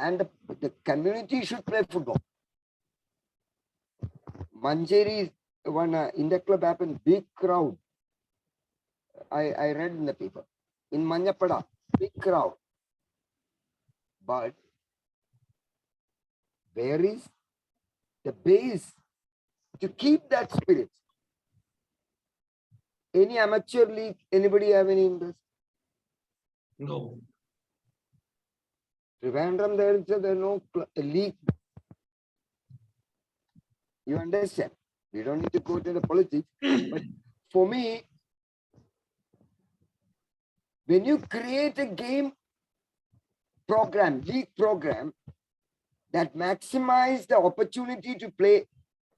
And the community should play football. Manjeri, one in the club happened, big crowd. I read in the paper. In Manjapada, big crowd. But where is the base to keep that spirit? Any amateur league, anybody have any interest? No. Trivandrum, there is no league. You understand? We don't need to go to the politics. But for me, when you create a game program, league program, that maximize the opportunity to play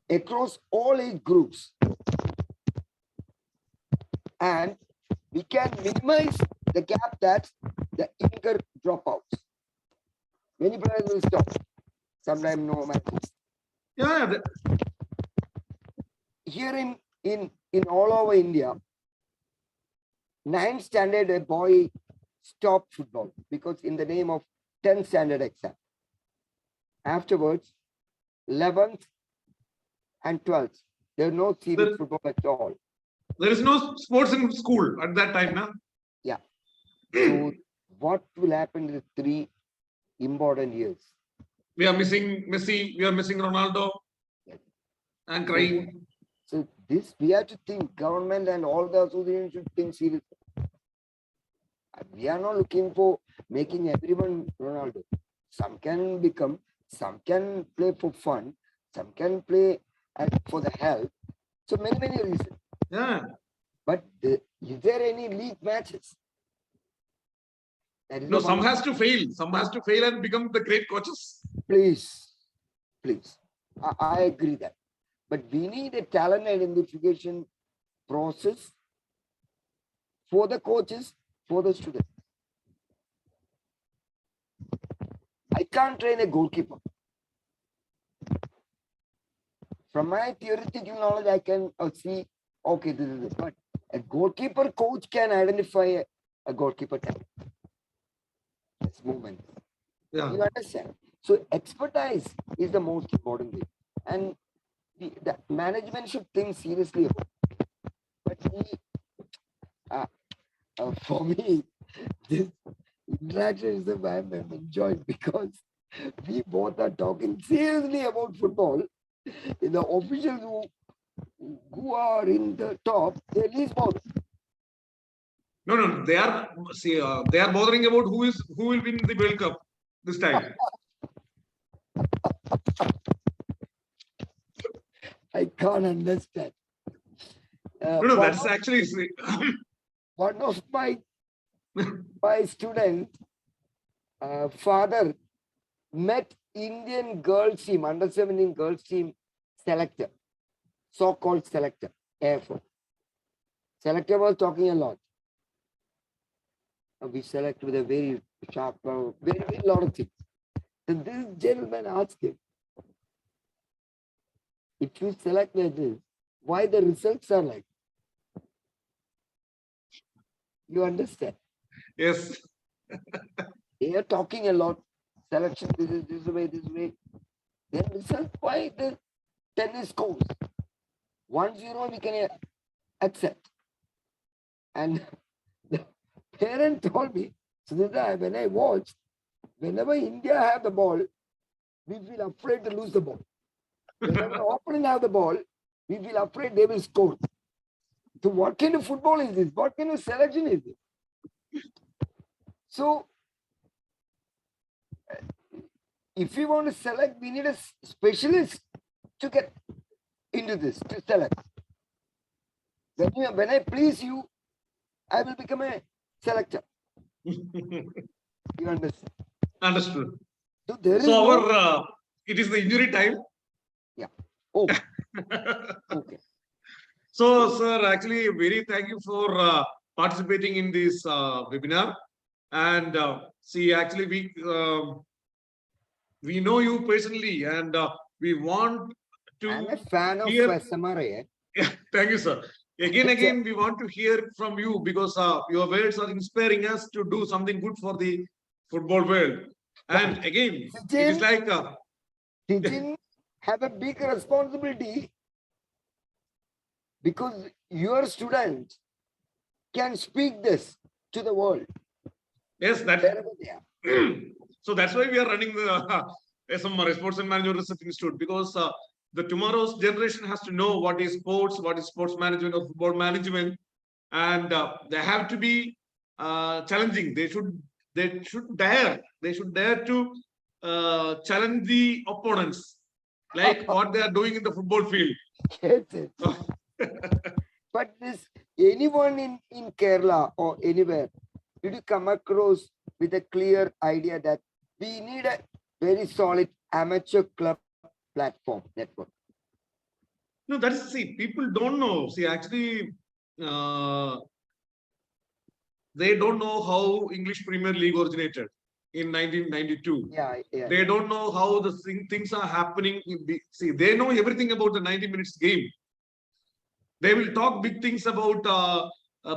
across all age groups, and we can minimize the gap that the younger dropouts. Many players will stop. Sometimes no matches. Yeah. Here in all over India, 9th standard a boy stopped football because in the name of 10th standard exam. Afterwards, 11th and 12th, there's no serious football at all. There is no sports in school at that time, na? Yeah. So what will happen in the 3 important years? We are missing Messi, we are missing Ronaldo, and crying. So this we have to think, government and all the associations should think seriously. We are not looking for making everyone Ronaldo. Some can become, some can play for fun, some can play for the health. So many reasons. Yeah. But is there any league matches? No, some has to fail. Some has to fail and become the great coaches. Please. I agree that. But we need a talent identification process for the coaches, for the students. I can't train a goalkeeper. From my theoretical knowledge, I can see, okay, this is it. But a goalkeeper coach can identify a goalkeeper talent. It's movement. Yeah. You understand? So expertise is the most important thing. And the management should think seriously about it. But for me, this interaction is I'm enjoying because we both are talking seriously about football. The officials who are in the top, they least bother. No. They are bothering about who will win the World Cup this time. I can't understand. No, that's actually one of my students' father met Indian girls team, under 17 girls team selector, so-called selector, Air Force. Selector was talking a lot. We select with a very sharp, very lot of things. So this gentleman asked him, if you select like this, why the results are like? You understand? Yes. They are talking a lot. Selection, this way. Then result, why the tennis scores? 1-0 we can accept. And the parent told me, Sunita, when I watched, whenever India have the ball, we feel afraid to lose the ball. Whenever opponent have the ball, we feel afraid they will score. So what kind of football is this? What kind of selection is this? So if we want to select, we need a specialist to get into this, to select. When I please you, I will become a selector. You understand? Understood. So there is So no, our it is the injury time. oh, okay. So, sir, actually, very thank you for participating in this webinar. And see, actually, we know you personally, and we want I'm a to fan of hear. SMRI. Yeah, thank you, sir. Again, we want to hear from you because your words are inspiring us to do something good for the football world. And again, it is like Sachin have a big responsibility because your student can speak this to the world. yes, that. Wherever they are. So that's why we are running the SMRI, Sports and Management Research Institute, because the tomorrow's generation has to know what is sports management or football management, and they have to be challenging. They should dare to challenge the opponents, like what they are doing in the football field. Yes, yes. But this anyone in Kerala or anywhere, did you come across with a clear idea that we need a very solid amateur club platform network? No, that's see, people don't know. See, actually, they don't know how English Premier League originated in 1992. Yeah. They don't know how the things are happening. See, they know everything about the 90 minutes game. They will talk big things about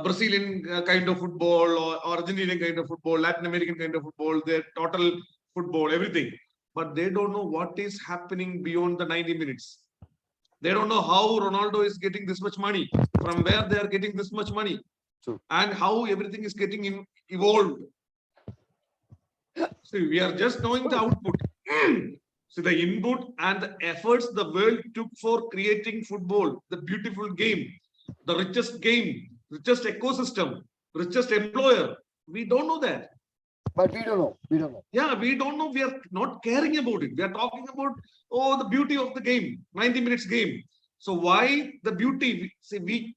Brazilian kind of football or Argentinian kind of football, Latin American kind of football, their total football, everything. But they don't know what is happening beyond the 90 minutes. They don't know how Ronaldo is getting this much money, from where they are getting this much money, and how everything is getting evolved. See, we are just knowing the output. See, the input and the efforts the world took for creating football, the beautiful game, the richest game, richest ecosystem, richest employer. We don't know that. But we don't know. We don't know. Yeah, we don't know. We are not caring about it. We are talking about, oh, the beauty of the game, 90 minutes game. So why the beauty? See,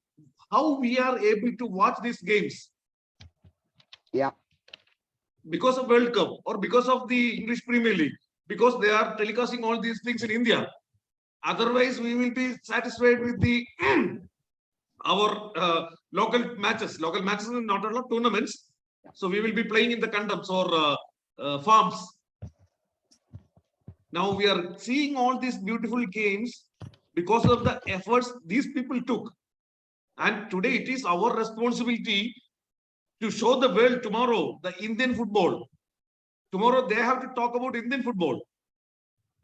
how we are able to watch these games? Yeah. Because of World Cup or because of the English Premier League, because they are telecasting all these things in India. Otherwise, we will be satisfied with the our local matches. Local matches are not all tournaments. So we will be playing in the condoms or farms. Now we are seeing all these beautiful games because of the efforts these people took. And today it is our responsibility to show the world tomorrow the Indian football. Tomorrow they have to talk about Indian football.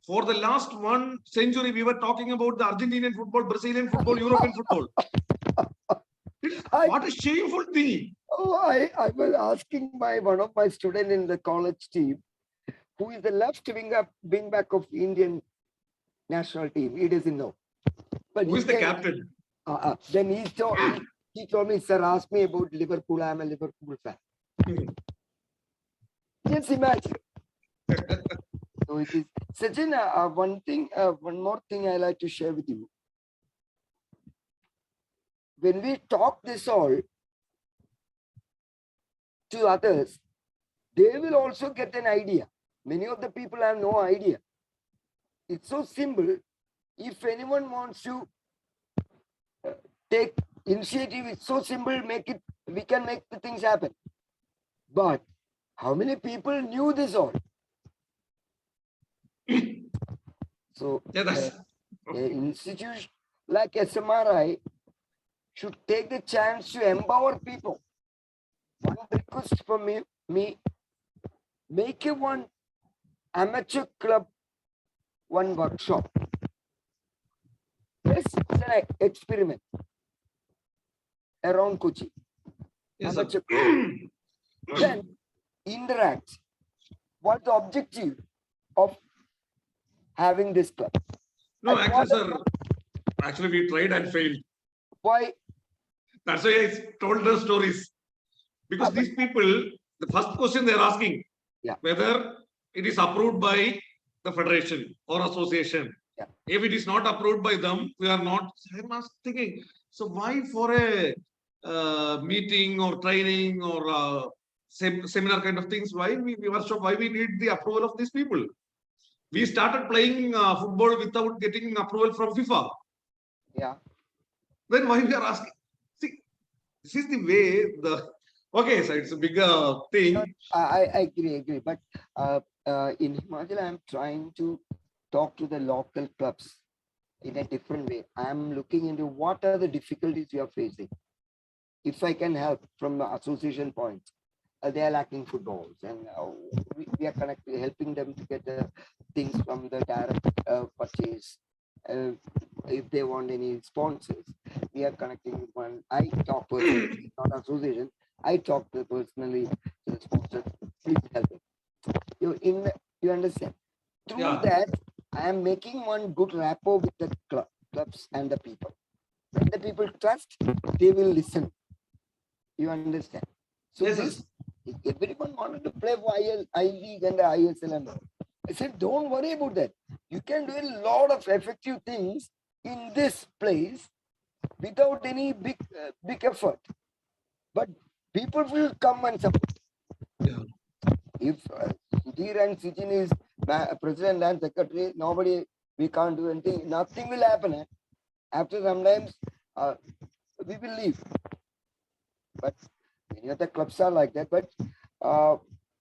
For the last 1 century, we were talking about the Argentinian football, Brazilian football, European football. What a shameful thing. Oh, I was asking one of my students in the college team, who is the left wing back of Indian national team. He doesn't know. But who is the captain? Then he told me, sir, ask me about Liverpool. I'm a Liverpool fan. Just imagine. So it is. Sachin, one more thing I like to share with you. When we talk this all to others, they will also get an idea. Many of the people have no idea. It's so simple. If anyone wants to take initiative, it's so simple. We can make the things happen. But how many people knew this all? So an institution like SMRI should take the chance to empower people. One request from me, make one amateur club, one workshop. Yes, it's an experiment around Kochi. Yes, amateur club. Then interact. What's the objective of having this club? No, actually, sir. Actually, we tried and failed. Why? That's why I told the stories. Because these people, the first question they're asking, Yeah. whether it is approved by the federation or association. Yeah. If it is not approved by them, we are not. I'm thinking, so why for a meeting or training or seminar kind of things? Why we were so why we need the approval of these people? We started playing football without getting approval from FIFA. Yeah. Then why we are asking? See, this is the way the okay, so it's a bigger thing. I agree. But in Himachal, I'm trying to talk to the local clubs in a different way. I'm looking into what are the difficulties you are facing. If I can help from the association point, they are lacking footballs, and we are connected, helping them to get things from the direct purchase. If they want any sponsors, we are connecting with one. I talk personally, not association. I talk personally to the sponsors. Please help them. You understand? Through that, I am making one good rapport with the clubs and the people. When the people trust, they will listen. You understand? So Yes. Everyone wanted to play for I League and the ISL. I said, don't worry about that. You can do a lot of effective things in this place without any big effort. But people will come and support. Yeah. If Sudhir and Sachin is president and secretary, we can't do anything. Nothing will happen. After sometimes we will leave. But many of the clubs are like that. But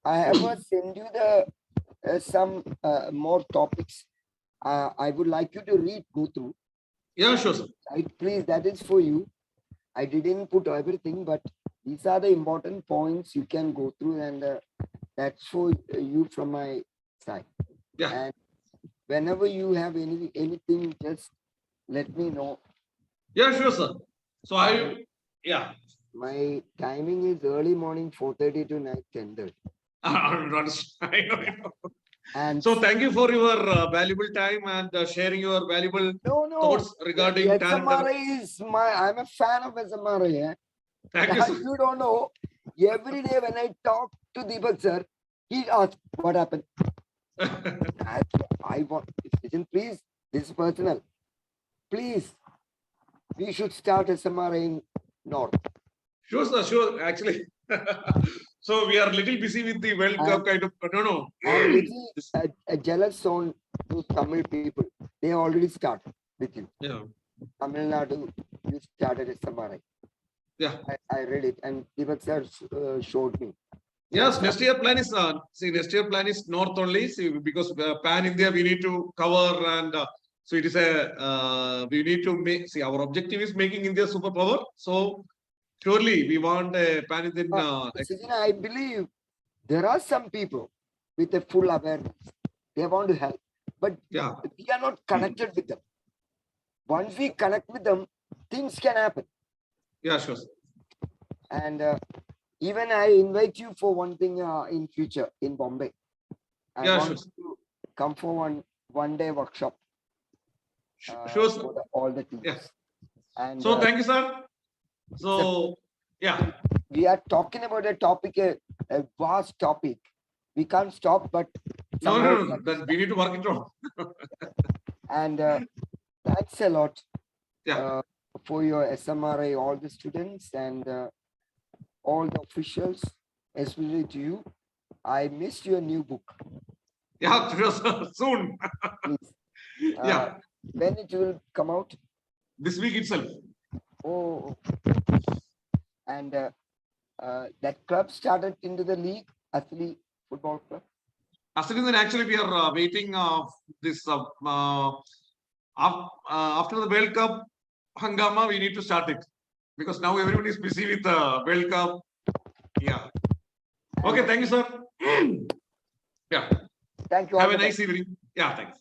I have send you the some more topics. I would like you to go through. Yeah, sure, sir. Please, that is for you. I didn't put everything, but these are the important points you can go through, and that's for you from my side. Yeah. And whenever you have anything, just let me know. Yeah, sure, sir. So my timing is early morning 4:30 to night 10:30. And so thank you for your valuable time and sharing your valuable thoughts regarding SMRI is I'm a fan of SMRI. Yeah? Thank you, sir. You don't know. Every day when I talk to Deepak sir, he asks what happened. I want, listen, please, this is personal. Please, we should start SMRI in North. Sure, sir, sure. Actually, so we are a little busy with the World Cup kind of. No. I'm little jealous on those Tamil people. They already started with you. Yeah. Tamil Nadu, you started SMRI. Yeah. I read it, and Deepak sir showed me. Yes, next year plan is next year plan is North only. See, because pan India we need to cover, and so it is we need to make. See, our objective is making India superpower. So surely we want a pan Indian. I believe there are some people with a full awareness. They want to help, but we are not connected with them. Once we connect with them, things can happen. Yeah, sure. And even I invite you for one thing in future in Bombay. I want you to come for one day workshop. Sure, sir. For all the teams. Yeah. And so thank you, sir. So we are talking about a topic, a vast topic. We can't stop, but no. That we need to work it out. And thanks a lot. Yeah. For your SMRI, all the students and all the officials, especially to you. I missed your new book. Yeah, soon. Please. When it will come out? This week itself. Oh. And that club started into the league, Asli Football Club. Asli, actually we are waiting this after the World Cup hangama, we need to start it because now everyone is busy with the World Cup. Yeah. Okay, thank you, sir. Yeah. Thank you. Have a nice evening. Yeah, thanks.